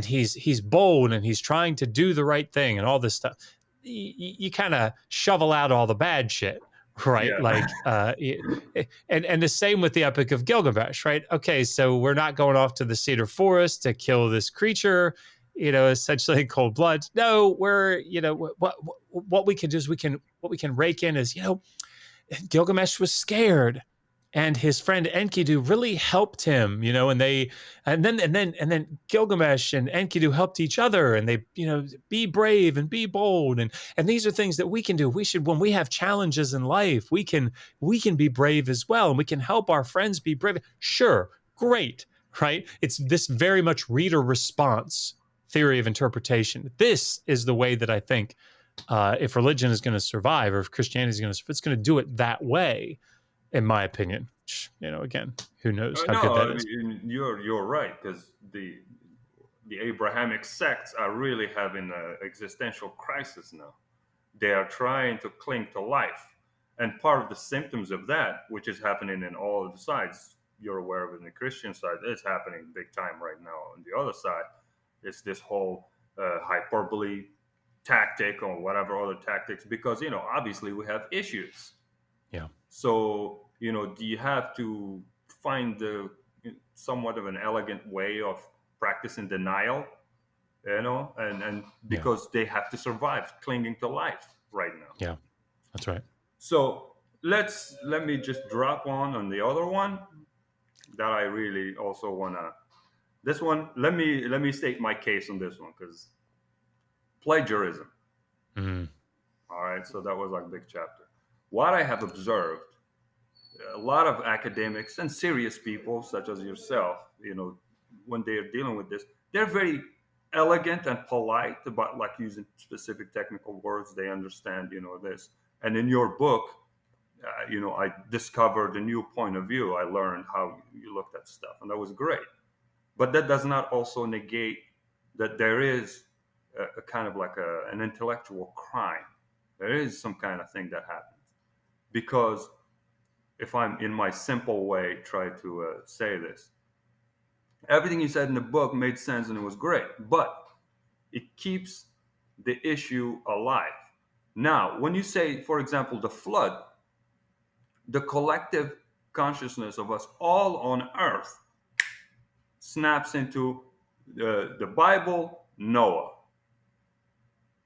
he's bold, and he's trying to do the right thing, and all this stuff. You kind of shovel out all the bad shit, right? Yeah. Like, and the same with the Epic of Gilgamesh, right? Okay, so we're not going off to the cedar forest to kill this creature, essentially in cold blood. No, we're, what we can do is we can rake in is, Gilgamesh was scared, and his friend Enkidu really helped him, and then Gilgamesh and Enkidu helped each other, and they, be brave and be bold, and these are things that we can do. We should, when we have challenges in life, we can be brave as well, and we can help our friends be brave. Sure, great, right? It's this very much reader response theory of interpretation. This is the way that I think, if religion is going to survive, or if Christianity is going to, it's going to do it that way, in my opinion. Again, who knows how good that is. You're right, because the Abrahamic sects are really having an existential crisis now. They are trying to cling to life, and part of the symptoms of that, which is happening in all of the sides, you're aware of it in the Christian side, it's happening big time right now on the other side. It's this whole hyperbole tactic or whatever other tactics, because obviously we have issues. Yeah. So do you have to find somewhat of an elegant way of practicing denial, and because they have to survive, clinging to life right now. Yeah, that's right. So let me just drop on the other one that I really also wanna. This one, let me state my case on this one, because plagiarism. Mm-hmm. All right, so that was our big chapter. What I have observed, a lot of academics and serious people, such as yourself, when they are dealing with this, they're very elegant and polite about like using specific technical words. They understand, this. And in your book, I discovered a new point of view. I learned how you looked at stuff, and that was great. But that does not also negate that there is a kind of like an intellectual crime. There is some kind of thing that happens. Because if I'm, in my simple way, try to say this, everything you said in the book made sense and it was great, but it keeps the issue alive. Now, when you say, for example, the flood, the collective consciousness of us all on earth snaps into the Bible, Noah.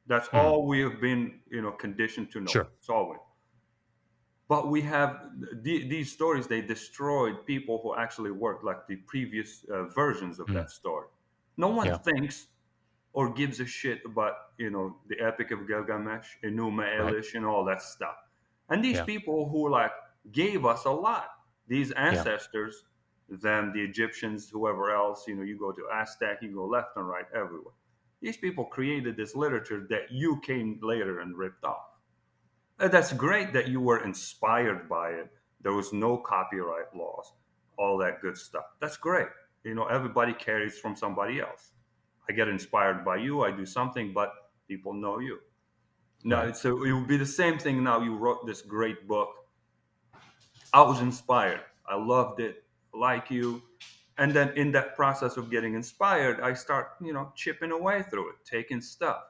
That's all we have been, conditioned to know. Sure. It's all we. But we have these stories. They destroyed people who actually worked, like the previous versions of that story. No one thinks or gives a shit about, the Epic of Gilgamesh, Enuma Elish, and all that stuff. And these people who gave us a lot. These ancestors, them, the Egyptians, whoever else, you go to Aztec, you go left and right, everywhere. These people created this literature that you came later and ripped off. And that's great that you were inspired by it. There was no copyright laws, all that good stuff. That's great. Everybody carries from somebody else. I get inspired by you, I do something, but people know you. Now, so it would be the same thing now. You wrote this great book. I was inspired. I loved it, like you. And then in that process of getting inspired, I start, chipping away through it, taking stuff.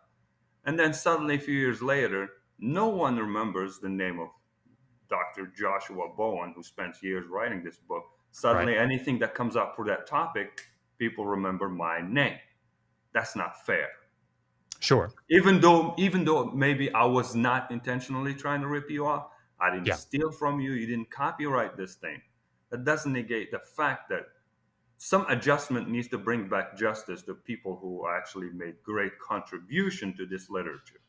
And then suddenly, a few years later, no one remembers the name of Dr. Joshua Bowen, who spent years writing this book. Suddenly, anything that comes up for that topic, people remember my name. That's not fair. Sure. Even though maybe I was not intentionally trying to rip you off, I didn't steal from you, you didn't copyright this thing. That doesn't negate the fact that some adjustment needs to bring back justice to people who actually made great contribution to this literature.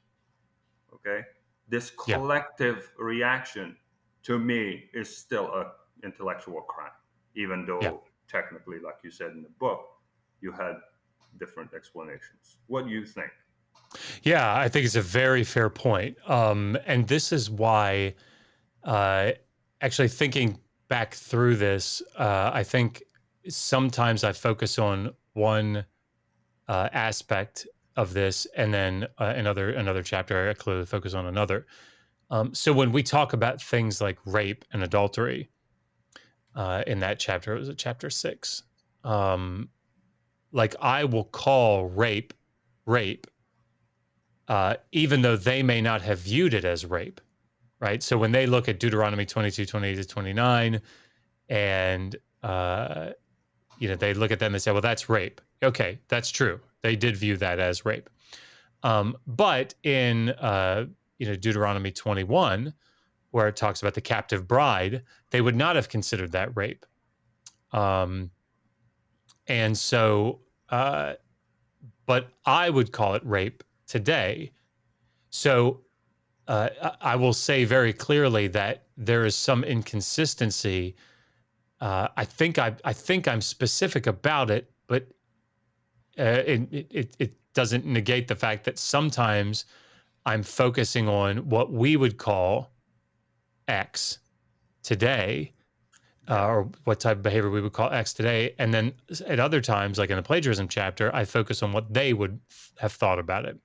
Okay? This collective reaction, to me, is still an intellectual crime, even though technically, like you said in the book, you had different explanations. What do you think? Yeah, I think it's a very fair point. And this is why, actually thinking back through this, I think sometimes I focus on one aspect of this, and then another chapter I clearly focus on another. So when we talk about things like rape and adultery, in that chapter, it was chapter 6. Like I will call rape, even though they may not have viewed it as rape, right? So when they look at Deuteronomy 22, 28 to 29, and they look at them and say, well, that's rape. Okay, that's true. They did view that as rape. But in Deuteronomy 21, where it talks about the captive bride, they would not have considered that rape. And so, but I would call it rape today. So I will say very clearly that there is some inconsistency. I think I'm specific about it, but it doesn't negate the fact that sometimes I'm focusing on what we would call X today, or what type of behavior we would call X today. And then at other times, like in the plagiarism chapter, I focus on what they would have thought about it.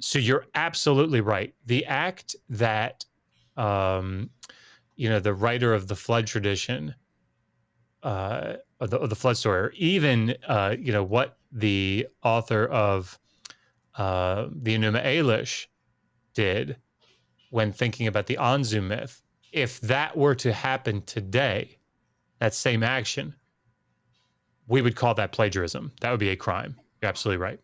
So you're absolutely right. The act that, the writer of the flood tradition, or the flood story, or even, what the author of the Enuma Elish did when thinking about the Anzu myth, if that were to happen today, that same action, we would call that plagiarism. That would be a crime. You're absolutely right.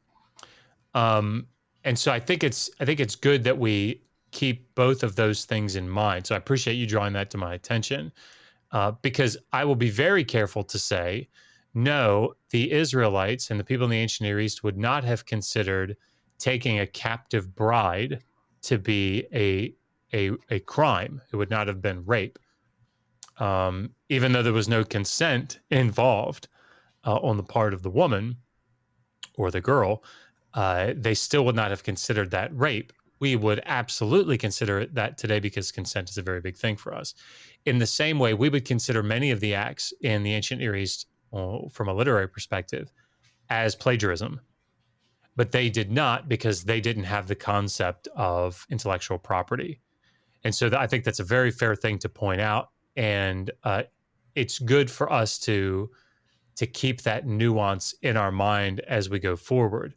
And so I think it's good that we keep both of those things in mind. So I appreciate you drawing that to my attention, because I will be very careful to say, no, the Israelites and the people in the ancient Near East would not have considered taking a captive bride to be a crime. It would not have been rape, even though there was no consent involved on the part of the woman or the girl. They still would not have considered that rape. We would absolutely consider that today because consent is a very big thing for us. In the same way, we would consider many of the acts in the ancient Near East, from a literary perspective, as plagiarism. But they did not, because they didn't have the concept of intellectual property. And so I think that's a very fair thing to point out. And it's good for us to keep that nuance in our mind as we go forward.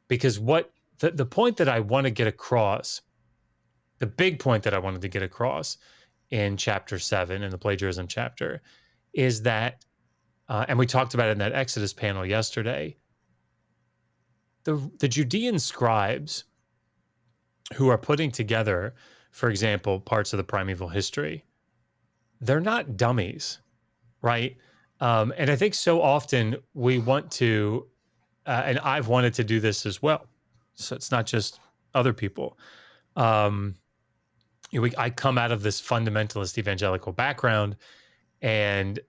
Because what the point that I want to get across, the big point that I wanted to get across, in chapter 7, in the plagiarism chapter, is that, and we talked about it in that Exodus panel yesterday, the Judean scribes who are putting together, for example, parts of the primeval history, they're not dummies, right? And I think so often we want to, and I've wanted to do this as well. So it's not just other people. I come out of this fundamentalist evangelical background, and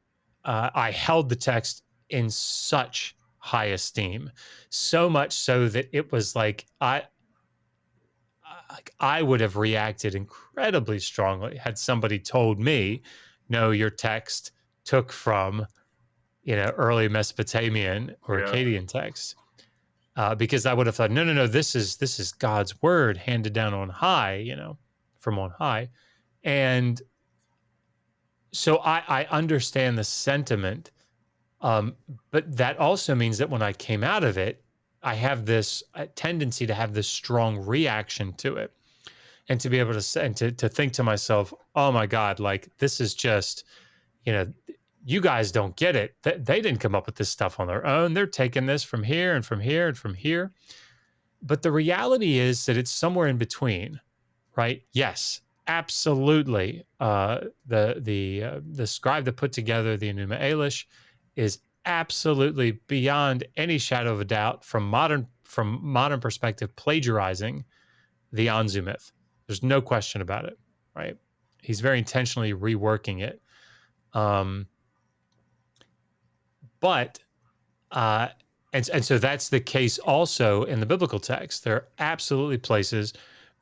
I held the text in such high esteem, so much so that it was like I would have reacted incredibly strongly had somebody told me, no, your text took from, early Mesopotamian or Yeah. Akkadian text, because I would have thought, no, this is God's word handed down on high, from on high. And so I understand the sentiment, but that also means that when I came out of it, I have this tendency to have this strong reaction to it, and to be able to say, and to think to myself, oh my God, like this is just, you guys don't get it. They didn't come up with this stuff on their own. They're taking this from here and from here and from here. But the reality is that it's somewhere in between, right? Yes, absolutely. The scribe that put together the Enuma Elish is absolutely beyond any shadow of a doubt, from modern perspective, plagiarizing the Anzu myth. There's no question about it, right? He's very intentionally reworking it. But and so that's the case also in the biblical text. There are absolutely places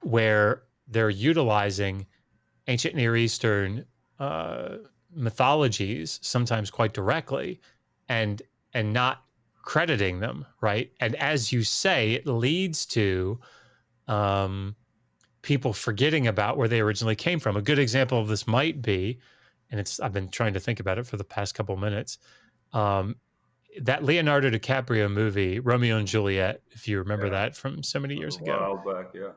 where they're utilizing ancient Near Eastern mythologies, sometimes quite directly, and not crediting them, right? And as you say, it leads to people forgetting about where they originally came from. A good example of this might be, and I've been trying to think about it for the past couple minutes, that Leonardo DiCaprio movie, Romeo and Juliet, if you remember that from so many years ago. A while back, yeah.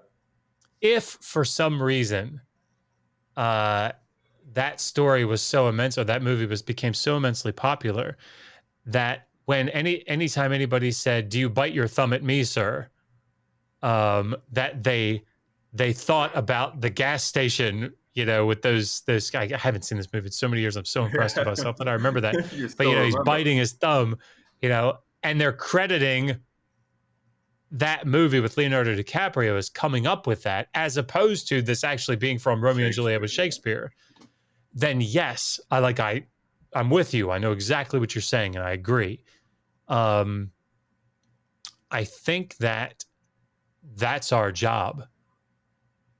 If for some reason that story was so immense, or that movie became so immensely popular, that when anytime anybody said, "Do you bite your thumb at me, sir?" That they thought about the gas station, with those. I haven't seen this movie in so many years. I'm so impressed with myself that I remember that. But he's biting his thumb, and they're crediting that movie with Leonardo DiCaprio as coming up with that, as opposed to this actually being from Romeo and Juliet with Shakespeare. Then yes, I'm with you. I know exactly what you're saying, and I agree. I think that's our job.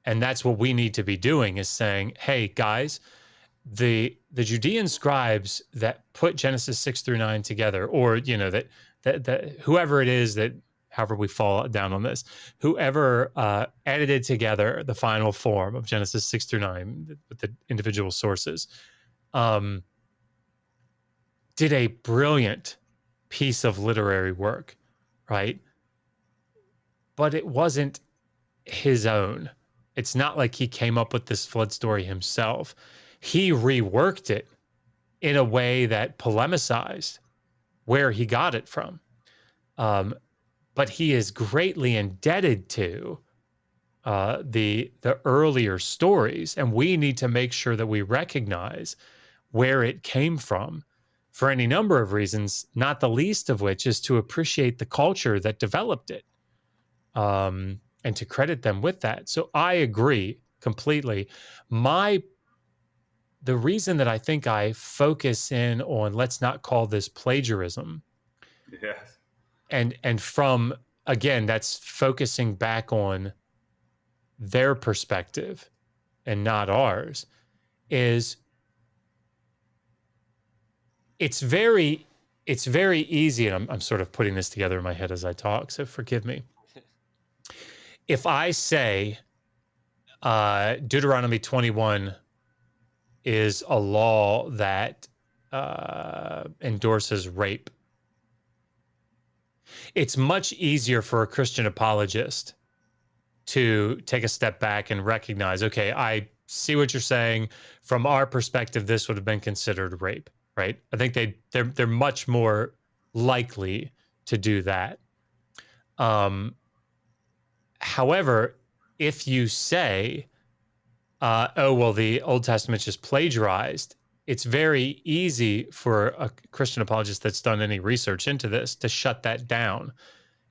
And that's what we need to be doing, is saying, hey, guys, the Judean scribes that put Genesis 6-9 together, or, that whoever it is that, however we fall down on this, whoever edited together the final form of Genesis 6-9 with the individual sources, did a brilliant piece of literary work, right? But it wasn't his own. It's not like he came up with this flood story himself. He reworked it in a way that polemicized where he got it from. But he is greatly indebted to the earlier stories, and we need to make sure that we recognize where it came from for any number of reasons, not the least of which is to appreciate the culture that developed it. And to credit them with that. So I agree completely. The reason that I think I focus in on, let's not call this plagiarism. Yes. And from, again, that's focusing back on their perspective and not ours, is it's very easy, and I'm sort of putting this together in my head as I talk, so forgive me. If I say Deuteronomy 21 is a law that endorses rape, it's much easier for a Christian apologist to take a step back and recognize, okay, see what you're saying. From our perspective, this would have been considered rape, right? I think they're much more likely to do that. However, if you say, oh, well, the Old Testament's just plagiarized, it's very easy for a Christian apologist that's done any research into this to shut that down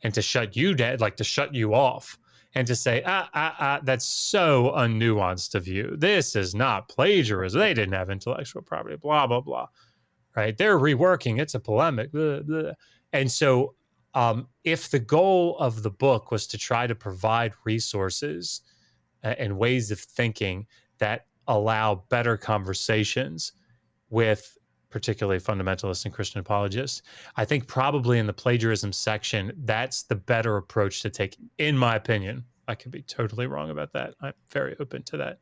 and to shut you dead, like to shut you off and to say, that's so unnuanced of you. This is not plagiarism. They didn't have intellectual property, blah, blah, blah. Right? They're reworking. It's a polemic. Blah, blah. And so if the goal of the book was to try to provide resources and ways of thinking that allow better conversations with particularly fundamentalists and Christian apologists, I think probably in the plagiarism section, that's the better approach to take, in my opinion. I could be totally wrong about that. I'm very open to that.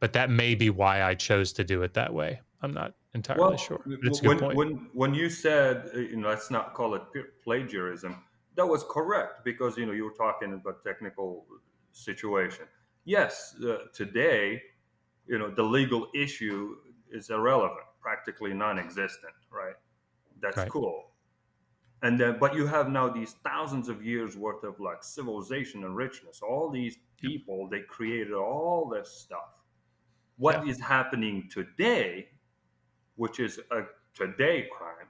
But that may be why I chose to do it that way. I'm not entirely sure. But it's a good point. When you said, let's not call it plagiarism, that was correct because, you were talking about technical situation. Yes, today, the legal issue is irrelevant, practically non-existent, right? That's Right. cool. And then, but you have now these thousands of years worth of like civilization and richness. All these people, they created all this stuff. What is happening today, which is a today crime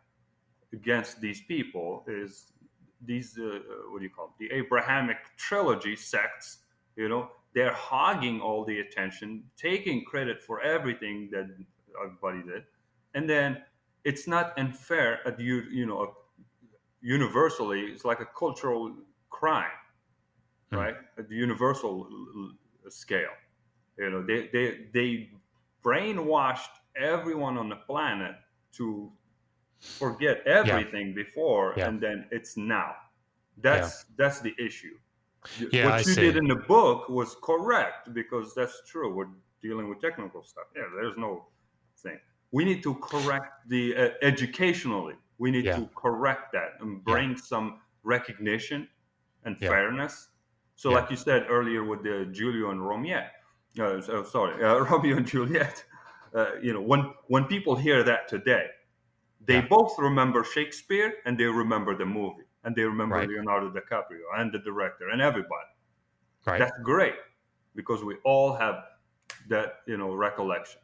against these people, is these what do you call it? The Abrahamic trilogy sects. They're hogging all the attention, taking credit for everything that everybody did, and then it's not unfair at universally. It's like a cultural crime, right? At the universal scale. They brainwashed everyone on the planet to forget everything before, and then it's now. That's the issue. Yeah, What you did in the book was correct because that's true. We're dealing with technical stuff. Yeah, there's no thing. We need to correct the educationally. We need to correct that and bring some recognition and fairness. So, like you said earlier with the Romeo and Juliet. When people hear that today, they both remember Shakespeare and they remember the movie and they remember Leonardo DiCaprio and the director and everybody. Right. That's great because we all have that recollection.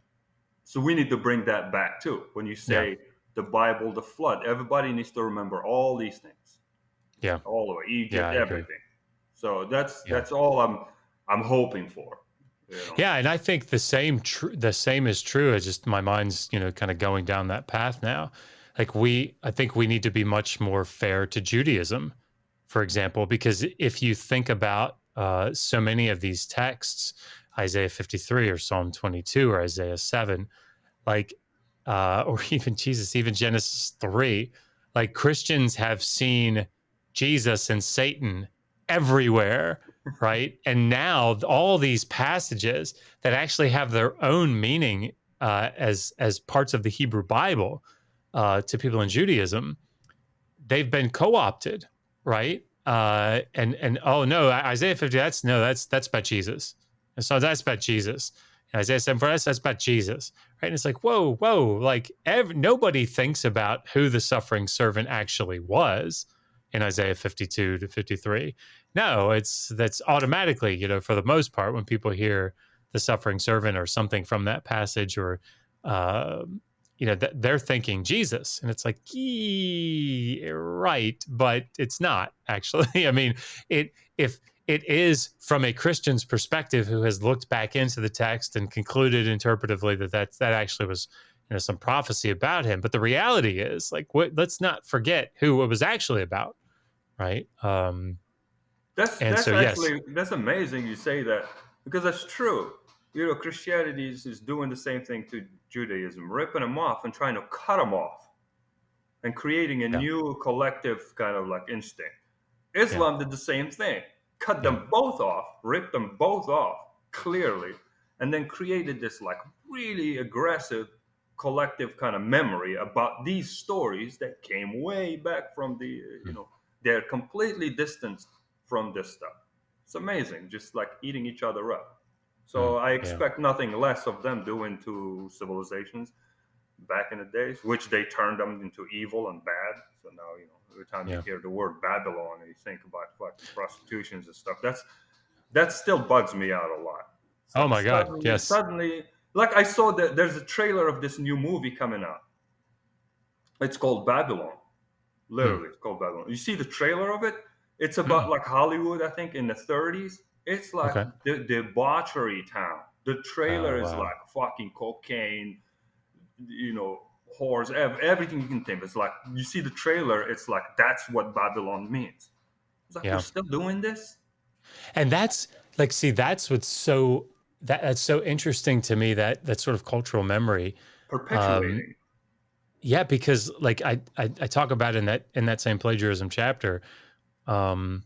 So we need to bring that back too. When you say the Bible, the flood, everybody needs to remember all these things. Yeah. All of it, Egypt, everything. So that's all I'm hoping for. Yeah, and I think the same is true. It's just my mind's kind of going down that path now. Like I think we need to be much more fair to Judaism, for example, because if you think about so many of these texts, Isaiah 53 or Psalm 22 or Isaiah 7, like or even Genesis 3, like Christians have seen Jesus and Satan everywhere. Right. And now all these passages that actually have their own meaning as parts of the Hebrew Bible to people in Judaism, they've been co-opted. Right. And oh, no, Isaiah 50, that's about Jesus. And so that's about Jesus. And Isaiah 7, for us, that's about Jesus. Right. And it's like, whoa, like nobody thinks about who the suffering servant actually was in Isaiah 52 to 53. No, that's automatically, for the most part, when people hear the suffering servant or something from that passage, or they're thinking Jesus, and it's like, right, but it's not actually. I mean, if it is from a Christian's perspective who has looked back into the text and concluded interpretively that actually was some prophecy about him, but the reality is, like, let's not forget who it was actually about. Right. That's amazing you say that because that's true. Christianity is doing the same thing to Judaism, ripping them off and trying to cut them off and creating a new collective kind of like instinct. Islam did the same thing, cut them both off, ripped them both off clearly, and then created this like really aggressive collective kind of memory about these stories that came way back from the, they're completely distanced from this stuff. It's amazing, just like eating each other up. So I Yeah. expect nothing less of them doing to civilizations back in the days, which they turned them into evil and bad. So now, every time you Yeah. hear the word Babylon and you think about fucking prostitutions and stuff, that still bugs me out a lot. Oh my God. Yes. Suddenly, like I saw that there's a trailer of this new movie coming out. It's called Babylon. Literally, it's called Babylon. You see the trailer of it? It's about like Hollywood, I think, in the 30s. It's like Okay. the debauchery town. The trailer is Wow. like fucking cocaine, whores, everything you can think. It's like you see the trailer. It's like that's what Babylon means. It's like we're Yeah. still doing this. And that's like, see, that's what's that's so interesting to me, that sort of cultural memory. Perpetuating. Yeah, because like I talk about in that same plagiarism chapter, um,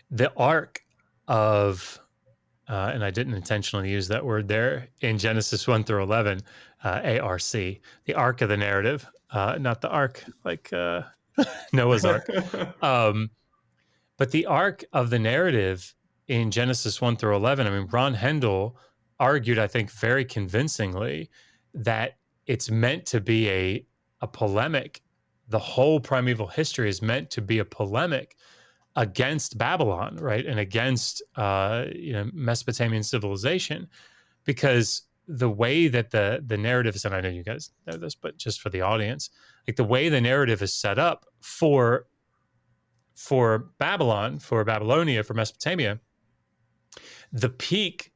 the arc of and I didn't intentionally use that word there in Genesis 1 through 11, ARC, the arc of the narrative, not the ark like Noah's Ark. Um, but the arc of the narrative in Genesis 1 through 11, I mean, Ron Hendel argued, I think, very convincingly that it's meant to be a polemic. The whole primeval history is meant to be a polemic against Babylon, right? And against, Mesopotamian civilization, because the way that the narrative is, and I know you guys know this, but just for the audience, like the way the narrative is set up for Babylon, for Babylonia, for Mesopotamia, the peak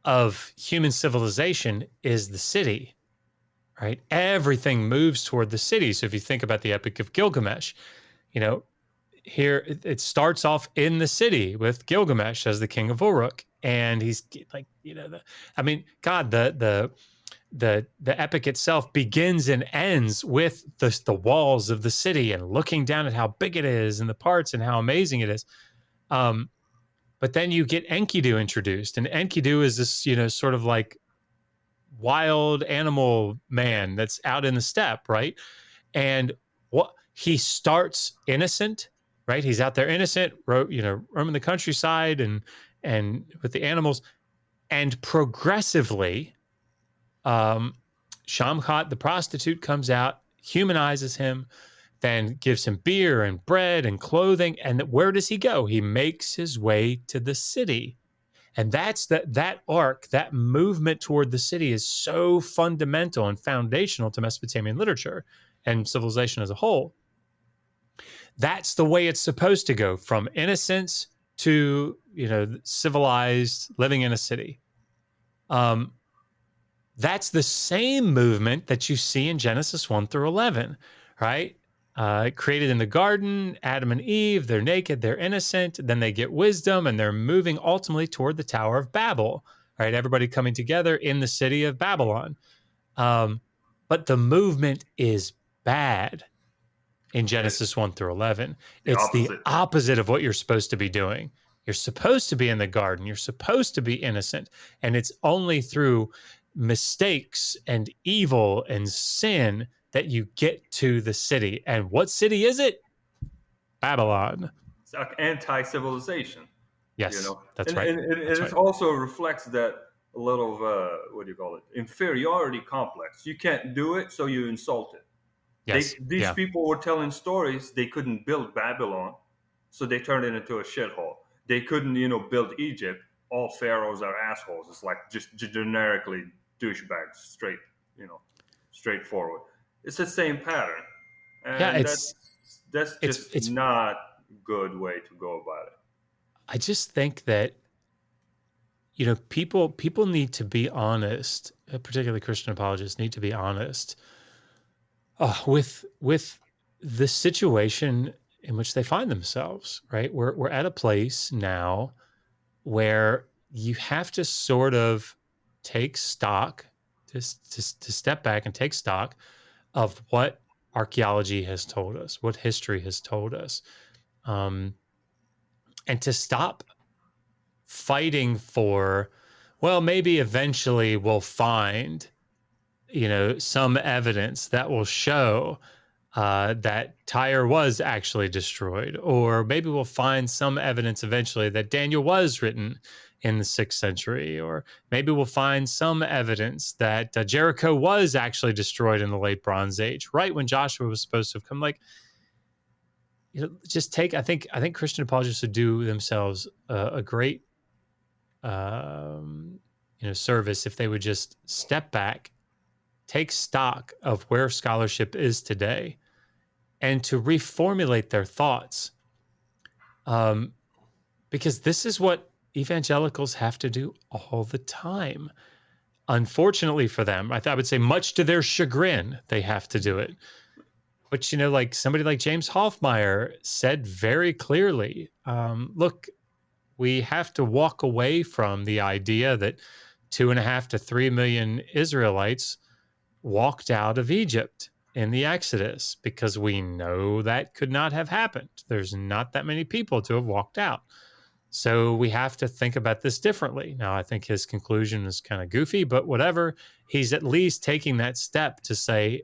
of human civilization is the city, right? Everything moves toward the city. So if you think about the Epic of Gilgamesh, here it starts off in the city with Gilgamesh as the king of Uruk, and he's like, God, the epic itself begins and ends with the walls of the city and looking down at how big it is and the parts and how amazing it is. But then you get Enkidu introduced, and Enkidu is this, sort of like wild animal man that's out in the steppe, right? And what he starts innocent, right? He's out there innocent, roaming the countryside and with the animals, and progressively, Shamhat, the prostitute, comes out, humanizes him, then gives him beer and bread and clothing. And where does he go? He makes his way to the city. And that's that arc, that movement toward the city is so fundamental and foundational to Mesopotamian literature and civilization as a whole. That's the way it's supposed to go, from innocence to, civilized living in a city. That's the same movement that you see in Genesis 1 through 11, right? Created in the garden, Adam and Eve, they're naked, they're innocent, then they get wisdom, and they're moving ultimately toward the Tower of Babel, right? Everybody coming together in the city of Babylon. But the movement is bad in Genesis 1 through 11. It's the opposite of what you're supposed to be doing. You're supposed to be in the garden. You're supposed to be innocent. And it's only through mistakes and evil and sin that you get to the city. And what city is it? Babylon. It's like anti-civilization. Yes, that's right. And it also reflects that a little of inferiority complex. You can't do it, so you insult it. Yes. These people were telling stories. They couldn't build Babylon, so they turned it into a shithole. They couldn't, build Egypt. All pharaohs are assholes. It's like just generically douchebags, straightforward. It's the same pattern. And that's just not a good way to go about it. I just think that, people need to be honest, particularly Christian apologists need to be honest with the situation in which they find themselves, right? We're at a place now where you have to sort of take stock, to step back and take stock of what archaeology has told us, what history has told us, and to stop fighting for, well, maybe eventually we'll find, some evidence that will show that Tyre was actually destroyed, or maybe we'll find some evidence eventually that Daniel was written in the 6th century, or maybe we'll find some evidence that Jericho was actually destroyed in the late Bronze Age, right when Joshua was supposed to have come. Like, just take. I think Christian apologists would do themselves a great, service if they would just step back, take stock of where scholarship is today, and to reformulate their thoughts. Because this is what evangelicals have to do all the time. Unfortunately for them, I would say much to their chagrin, they have to do it. But, like somebody like James Hoffmeyer said very clearly, look, we have to walk away from the idea that 2.5 to 3 million Israelites walked out of Egypt in the Exodus, because we know that could not have happened. There's not that many people to have walked out. So we have to think about this differently. Now, I think his conclusion is kind of goofy, but whatever. He's at least taking that step to say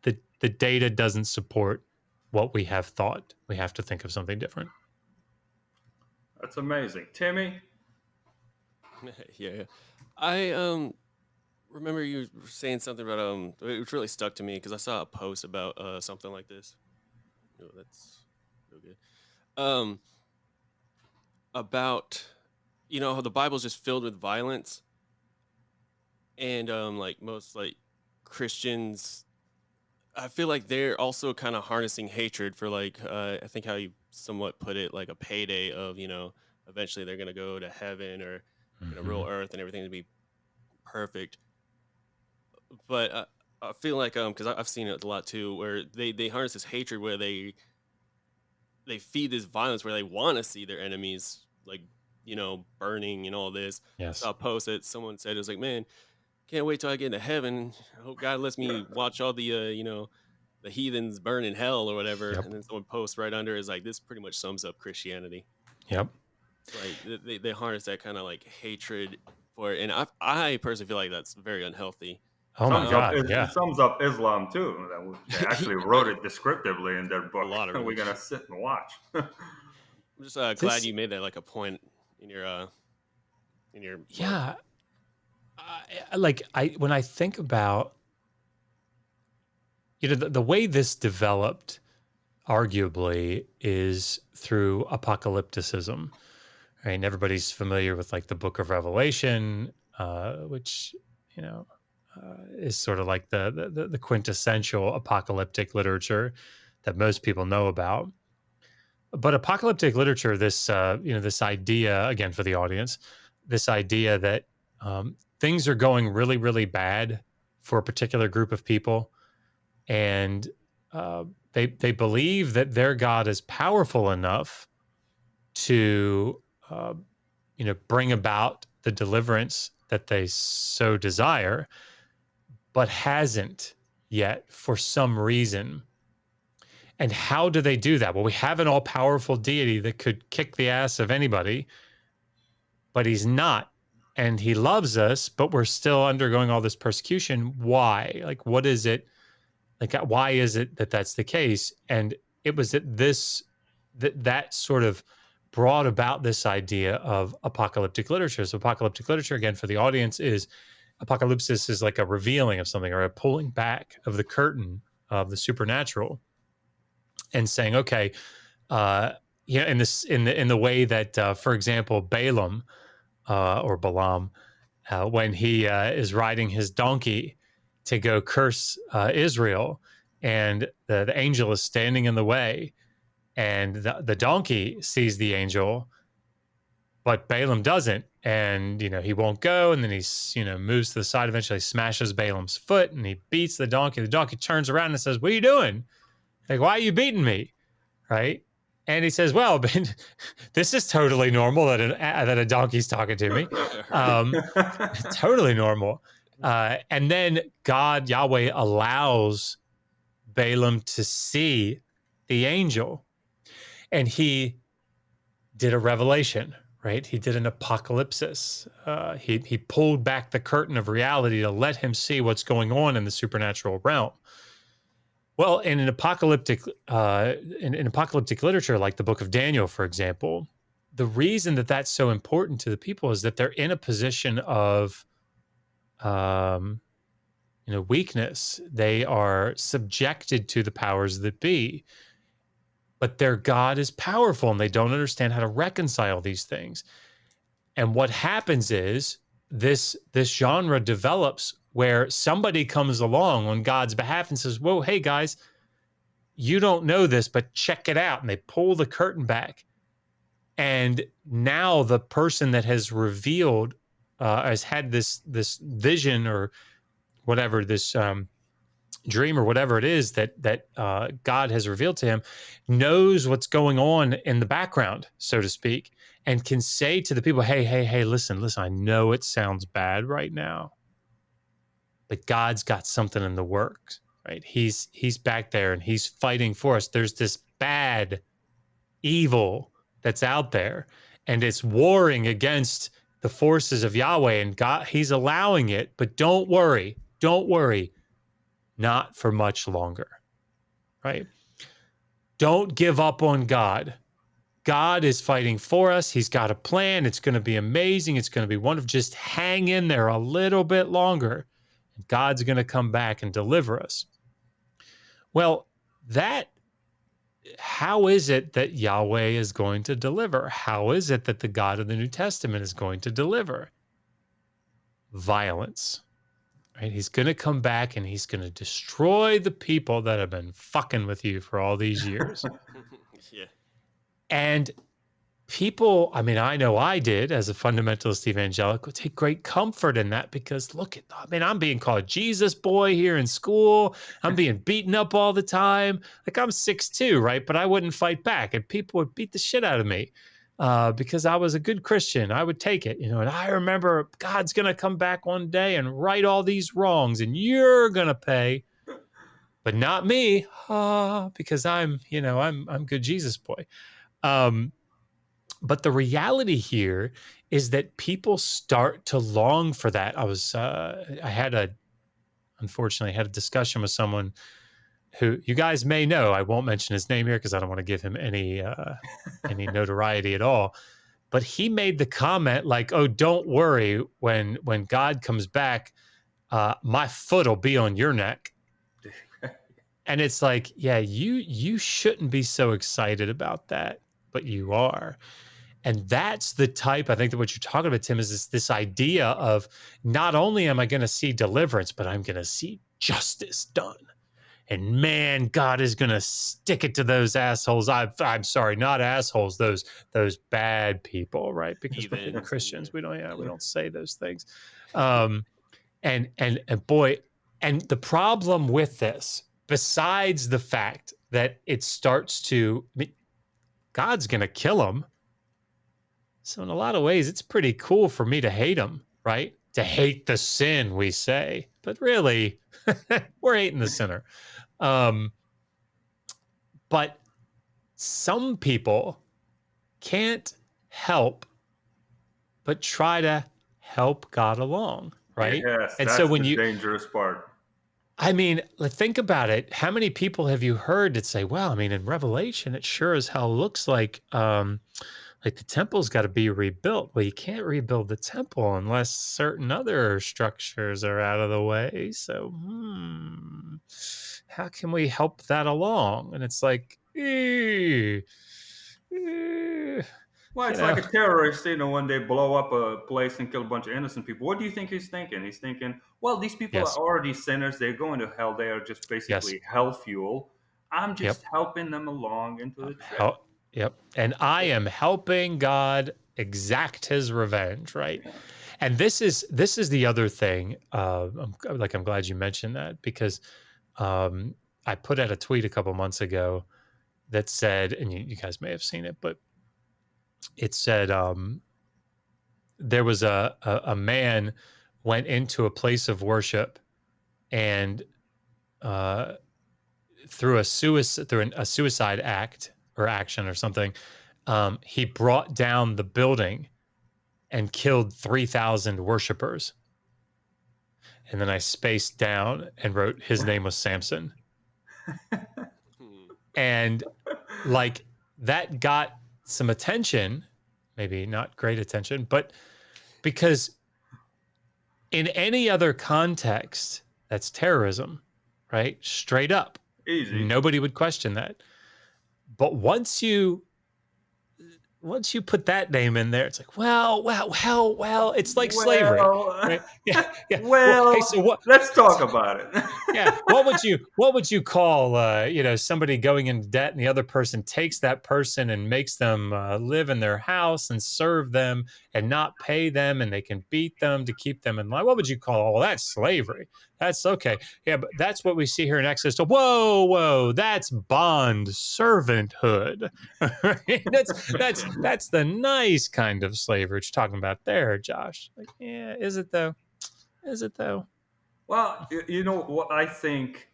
that the data doesn't support what we have thought. We have to think of something different. That's amazing. Timmy? Yeah. I remember you saying something about it really stuck to me because I saw a post about something like this. Oh, that's so good. About how the Bible's just filled with violence, and like most like Christians, I feel like they're also kind of harnessing hatred for like I think how you somewhat put it, like a payday of eventually they're gonna go to heaven or real earth and everything to be perfect. But I feel like because I've seen it a lot too, where they harness this hatred where they feed this violence where they want to see their enemies like burning and all this. Yes. I saw a post that someone said, it was like, man, can't wait till I get into heaven. I hope God lets me watch all the the heathens burn in hell or whatever. Yep. And then someone posts right under is like, this pretty much sums up Christianity. Yep. It's like they harness that kind of like hatred for it, and I personally feel like that's very unhealthy. Oh my God! Yeah, It sums up Islam too. They actually wrote it descriptively in their book. A lot of We're gonna sit and watch. I'm just glad you made that like a point in your yeah. When I think about the way this developed, arguably, is through apocalypticism. Right, and everybody's familiar with like the Book of Revelation, which is sort of like the quintessential apocalyptic literature that most people know about. But apocalyptic literature, this this idea, again for the audience, this idea that things are going really, really bad for a particular group of people, and they believe that their God is powerful enough to bring about the deliverance that they so desire, but hasn't yet for some reason. And how do they do that? Well, we have an all-powerful deity that could kick the ass of anybody, but he's not. And he loves us, but we're still undergoing all this persecution. Why? Like, what is it? Like, why is it that that's the case? And it was that sort of brought about this idea of apocalyptic literature. So apocalyptic literature, again, for the audience, is apocalypsis is like a revealing of something or a pulling back of the curtain of the supernatural and saying, okay, in the way that, for example, Balaam or Balaam, when he is riding his donkey to go curse Israel, and the angel is standing in the way, and the donkey sees the angel, but Balaam doesn't, and he won't go, and then he moves to the side, eventually smashes Balaam's foot, and he beats the donkey. The donkey turns around and says, "What are you doing? Like, why are you beating me?" Right? And he says, "Well, this is totally normal that a donkey's talking to me. Totally normal." And then God, Yahweh, allows Balaam to see the angel, and he did a revelation, right? He did an apocalypsis. He pulled back the curtain of reality to let him see what's going on in the supernatural realm. Well, in an apocalyptic in apocalyptic literature, like the Book of Daniel, for example, the reason that that's so important to the people is that they're in a position of um, weakness. They are subjected to the powers that be, but their God is powerful, and they don't understand how to reconcile these things. And what happens is this genre develops where somebody comes along on God's behalf and says, "Whoa, hey guys, you don't know this, but check it out." And they pull the curtain back. And now the person that has revealed, has had this vision or whatever, this dream or whatever it is that God has revealed to him, knows what's going on in the background, so to speak, and can say to the people, hey, listen, I know it sounds bad right now, but God's got something in the works, right? He's back there and he's fighting for us. There's this bad evil that's out there, and it's warring against the forces of Yahweh, and God, he's allowing it, but don't worry, not for much longer, right? Don't give up on God. God is fighting for us. He's got a plan. It's going to be amazing. It's going to be wonderful. Just hang in there a little bit longer. God's going to come back and deliver us. Well, how is it that Yahweh is going to deliver? How is it that the God of the New Testament is going to deliver? Violence, right? He's going to come back and he's going to destroy the people that have been fucking with you for all these years. Yeah. And people, I mean, I know I did as a fundamentalist evangelical, take great comfort in that, because look at, I mean, I'm being called Jesus boy here in school. I'm being beaten up all the time. Like, I'm 6'2", right? But I wouldn't fight back, and people would beat the shit out of me because I was a good Christian. I would take it, and I remember God's going to come back one day and right all these wrongs, and you're going to pay, but not me, because I'm good Jesus boy. But the reality here is that people start to long for that. Unfortunately, had a discussion with someone who you guys may know. I won't mention his name here because I don't want to give him any notoriety at all. But he made the comment like, "Oh, don't worry. When God comes back, my foot will be on your neck." And it's like, yeah, you shouldn't be so excited about that, but you are. And that's the type, I think, that what you're talking about, Tim, is this idea of not only am I going to see deliverance, but I'm going to see justice done. And man, God is going to stick it to those assholes. I'm sorry, not assholes, those bad people, right? Because we're Christians, we don't say those things. And boy, and the problem with this, besides the fact that it starts to, I mean, God's going to kill them. So in a lot of ways, it's pretty cool for me to hate him, right? To hate the sin, we say, but really, we're hating the sinner. But some people can't help but try to help God along, right? Yes, and that's so when the you, dangerous part. I mean, think about it. How many people have you heard that say, well, I mean, in Revelation, it sure as hell looks like the temple's got to be rebuilt. Well, you can't rebuild the temple unless certain other structures are out of the way. So, how can we help that along? And it's like, Well, it's like a terrorist, when they blow up a place and kill a bunch of innocent people. What do you think he's thinking? He's thinking, well, these people Yes. are already sinners. They're going to hell. They are just basically hell fuel. I'm just helping them along into the trip. Yep. And I am helping God exact his revenge, right? Yeah. And this is the other thing. I'm glad you mentioned that, because I put out a tweet a couple months ago that said, and you guys may have seen it, but it said there was a man went into a place of worship, and through a suicide act or action or something, he brought down the building and killed 3,000 worshipers. And then I spaced down and wrote his name was Samson. And like that got some attention, maybe not great attention, but because in any other context, that's terrorism, right? Straight up. Easy. Nobody would question that. But once you put that name in there, it's like, well, it's like slavery, Well, right? Yeah, yeah. Well, hey, so well, what? let's talk about it. Yeah, what would you call somebody going into debt and the other person takes that person and makes them live in their house and serve them and not pay them and they can beat them to keep them in line? What would you call? Well, that's slavery. That's okay. Yeah, but that's what we see here in Exodus. So, whoa, that's bond servanthood. Right? That's the nice kind of slavery you're talking about there, Josh. Like, yeah, is it though? Is it though? Well, you know what I think.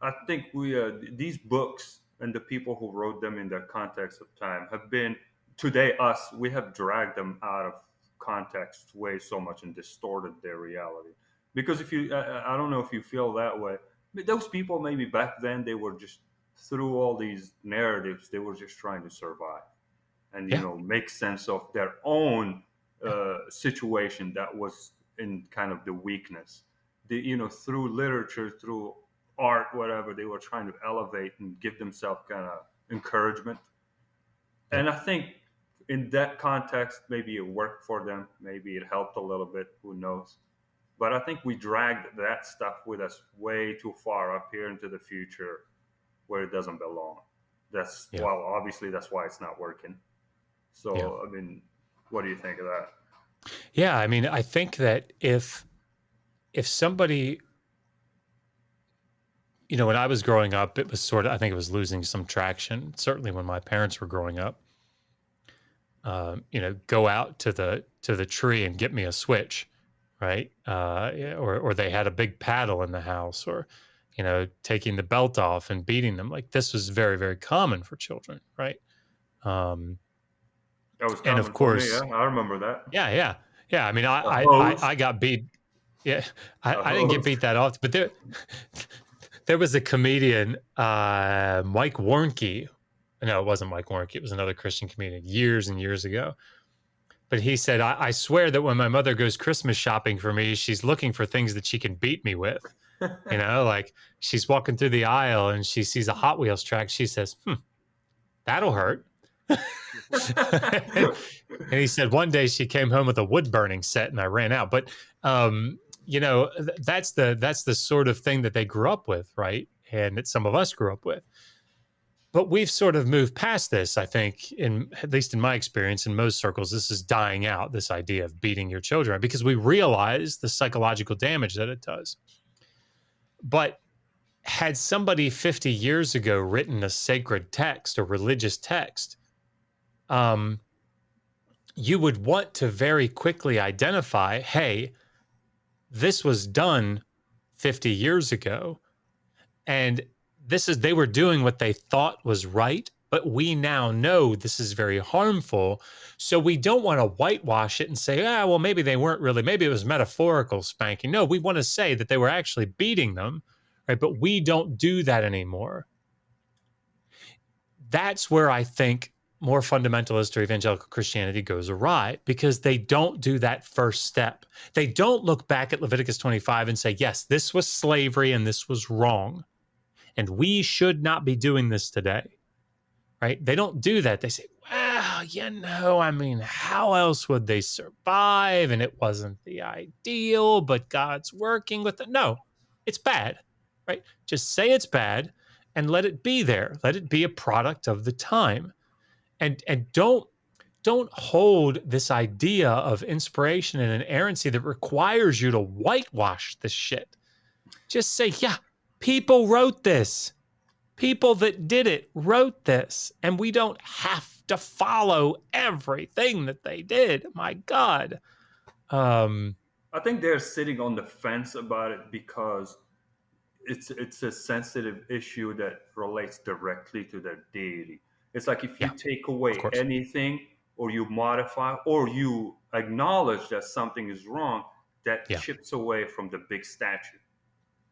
I think we these books and the people who wrote them in the context of time have been today us. We have dragged them out of context way so much and distorted their reality. Because if you, I don't know if you feel that way. But those people maybe back then they were just through all these narratives. They were just trying to survive and Yeah. make sense of their own situation that was in kind of the weakness. Through literature, through art, whatever, they were trying to elevate and give themselves kind of encouragement. Yep. And I think in that context, maybe it worked for them, maybe it helped a little bit, who knows. But I think we dragged that stuff with us way too far up here into the future where it doesn't belong. Yeah. Well, obviously that's why it's not working. So, Yeah. I mean, what do you think of that? Yeah, I mean, I think that if somebody, when I was growing up, it was sort of, I think it was losing some traction. Certainly when my parents were growing up, go out to the tree and get me a switch, right? Yeah, or they had a big paddle in the house, or taking the belt off and beating them. Like this was very, very common for children, right? Um, That was and common of for me. course, Yeah, I remember that. yeah. I mean, A I hose, got beat. Yeah, a I didn't get hose. beat that often, but there was a comedian, Mike Warnke. No, it wasn't Mike Warnke. It was another Christian comedian years and years ago. But he said, I swear that when my mother goes Christmas shopping for me, she's looking for things that she can beat me with. Like she's walking through the aisle and she sees a Hot Wheels track. She says, that'll hurt. and he said one day she came home with a wood burning set and I ran out. But that's the sort of thing that they grew up with, right? And that some of us grew up with. But we've sort of moved past this, I think, at least in my experience, in most circles, this is dying out, this idea of beating your children, because we realize the psychological damage that it does. But had somebody 50 years ago written a sacred text, a religious text, you would want to very quickly identify, hey, this was done 50 years ago. And they were doing what they thought was right, but we now know this is very harmful. So we don't want to whitewash it and say, well, maybe they weren't really, maybe it was metaphorical spanking. No, we want to say that they were actually beating them, right? But we don't do that anymore. That's where I think more fundamentalist or evangelical Christianity goes awry, because they don't do that first step. They don't look back at Leviticus 25 and say, yes, this was slavery and this was wrong, and we should not be doing this today, right? They don't do that. They say, well, I mean, how else would they survive? And it wasn't the ideal, but God's working with it. No, it's bad, right? Just say it's bad and let it be there. Let it be a product of the time. And don't hold this idea of inspiration and inerrancy that requires you to whitewash this shit. Just say, yeah, people wrote this. People that did it wrote this, and we don't have to follow everything that they did. My God. I think they're sitting on the fence about it because it's a sensitive issue that relates directly to their deity. It's like if you Yeah, take of away course. anything or you modify or you acknowledge that something is wrong, that Yeah. chips away from the big statue.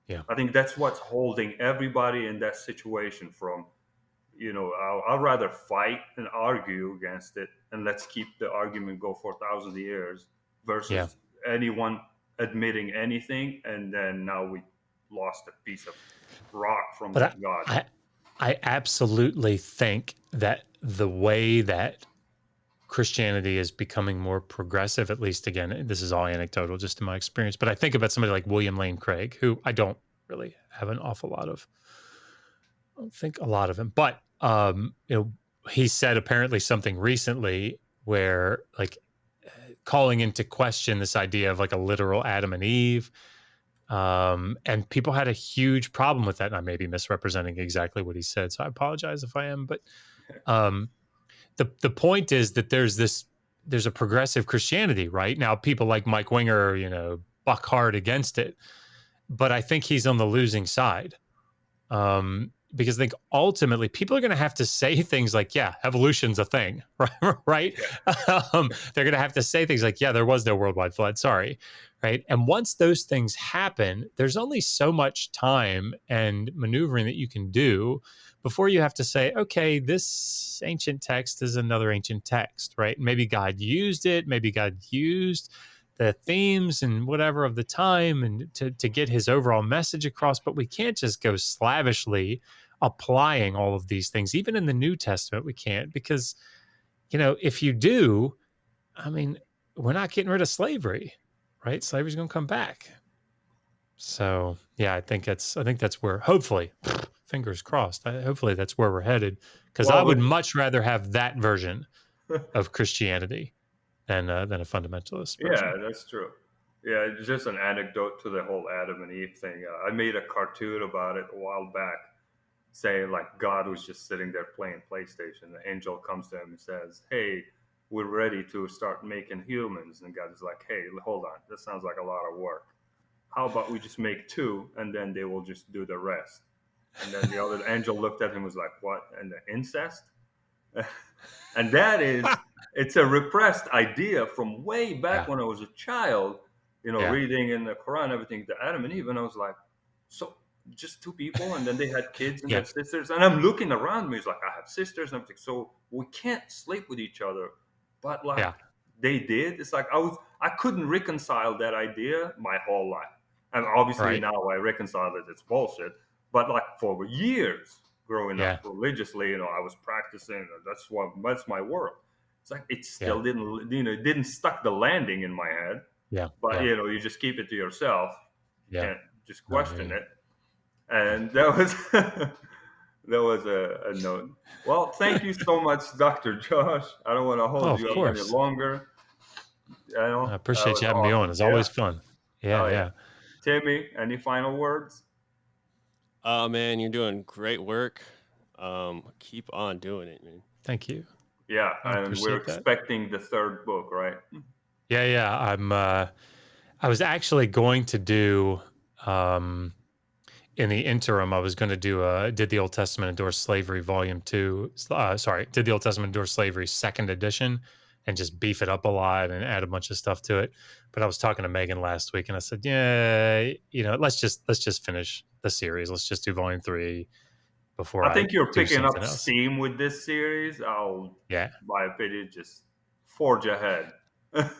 Yeah. I think that's what's holding everybody in that situation from, I'll rather fight and argue against it, and let's keep the argument go for 1,000 years Yeah. versus anyone admitting anything, and then now we lost a piece of rock from But that God. I absolutely think that the way that Christianity is becoming more progressive, at least again, this is all anecdotal, just in my experience. But I think about somebody like William Lane Craig, who I don't really have an awful lot of. I don't think a lot of him, but he said apparently something recently where like calling into question this idea of like a literal Adam and Eve. And people had a huge problem with that. And I may be misrepresenting exactly what he said, so I apologize if I am. But the point is that there's a progressive Christianity right now. People like Mike Winger, buck hard against it, but I think he's on the losing side. Because I think ultimately people are going to have to say things like, yeah, evolution's a thing, right? They're going to have to say things like, yeah, there was no worldwide flood, sorry, right? And once those things happen, there's only so much time and maneuvering that you can do before you have to say, okay, this ancient text is another ancient text, right? Maybe God used it, maybe God used the themes and whatever of the time and to get his overall message across, but we can't just go slavishly applying all of these things. Even in the New Testament, we can't, because, if you do, I mean, we're not getting rid of slavery, right? Slavery's going to come back. So yeah, I think that's where, hopefully, fingers crossed, hopefully that's where we're headed, because I would much rather have that version of Christianity than a fundamentalist version. Yeah, that's true. Yeah, it's just an anecdote to the whole Adam and Eve thing. I made a cartoon about it a while back, saying like God was just sitting there playing PlayStation. The angel comes to him and says, "Hey, we're ready to start making humans." And God is like, "Hey, hold on. That sounds like a lot of work. How about we just make two, and then they will just do the rest?" And then the other angel looked at him and was like, "What? And the incest?" And it's a repressed idea from way back when I was a child, reading in the Quran, everything, the Adam and Eve. And I was like, so just two people, and then they had kids and had sisters. And I'm looking around me, it's like, I have sisters and everything. So we can't sleep with each other. But like they did. It's like I couldn't reconcile that idea my whole life. And obviously now I reconcile that it's bullshit. But like for years growing up religiously, I was practicing. That's my world. It's like it still didn't stuck the landing in my head. Yeah. But you just keep it to yourself. You can't just question it. And that was a note. Well, thank you so much, Dr. Josh. I don't want to hold you up any longer. I appreciate you having me on. It's always fun. Yeah. Timmy, any final words? Oh man, you're doing great work. Keep on doing it, man. Thank you. Yeah, and we're expecting the third book, right? Yeah. I was actually going to do in the interim, I was going to do Did the Old Testament Endure Slavery Volume 2. Did the Old Testament Endure Slavery Second Edition, and just beef it up a lot and add a bunch of stuff to it. But I was talking to Megan last week, and I said, let's just finish the series. Let's just do Volume 3 before I think you're picking up else. steam with this series. My opinion, just forge ahead.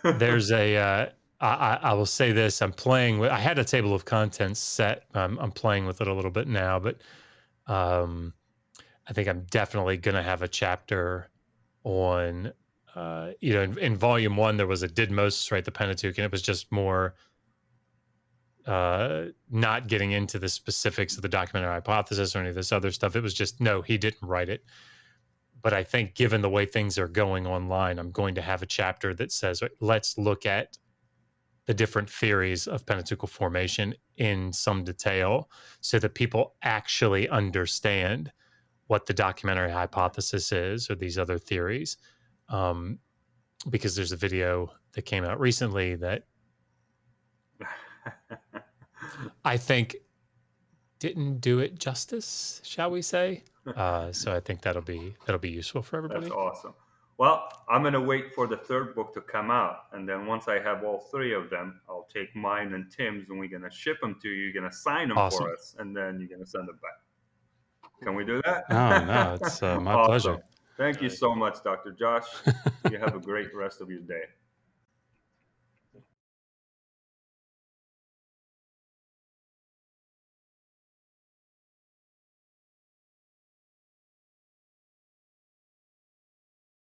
There's I will say this. I had a table of contents set. I'm playing with it a little bit now, but I think I'm definitely going to have a chapter on, in volume 1, there was a Did Moses write the Pentateuch? And it was just more not getting into the specifics of the documentary hypothesis or any of this other stuff. It was just, no, he didn't write it. But I think given the way things are going online, I'm going to have a chapter that says, let's look at the different theories of Pentateuchal formation in some detail so that people actually understand what the documentary hypothesis is or these other theories. Because there's a video that came out recently that I think didn't do it justice, shall we say. So I think that'll be useful for everybody. That's awesome. Well, I'm going to wait for the third book to come out. And then once I have all three of them, I'll take mine and Tim's and we're going to ship them to you. You're going to sign them Awesome. for us. And then you're going to send them back. Can we do that? Oh, no, it's my Awesome. pleasure. Thank you so much, Dr. Josh. You have a great rest of your day.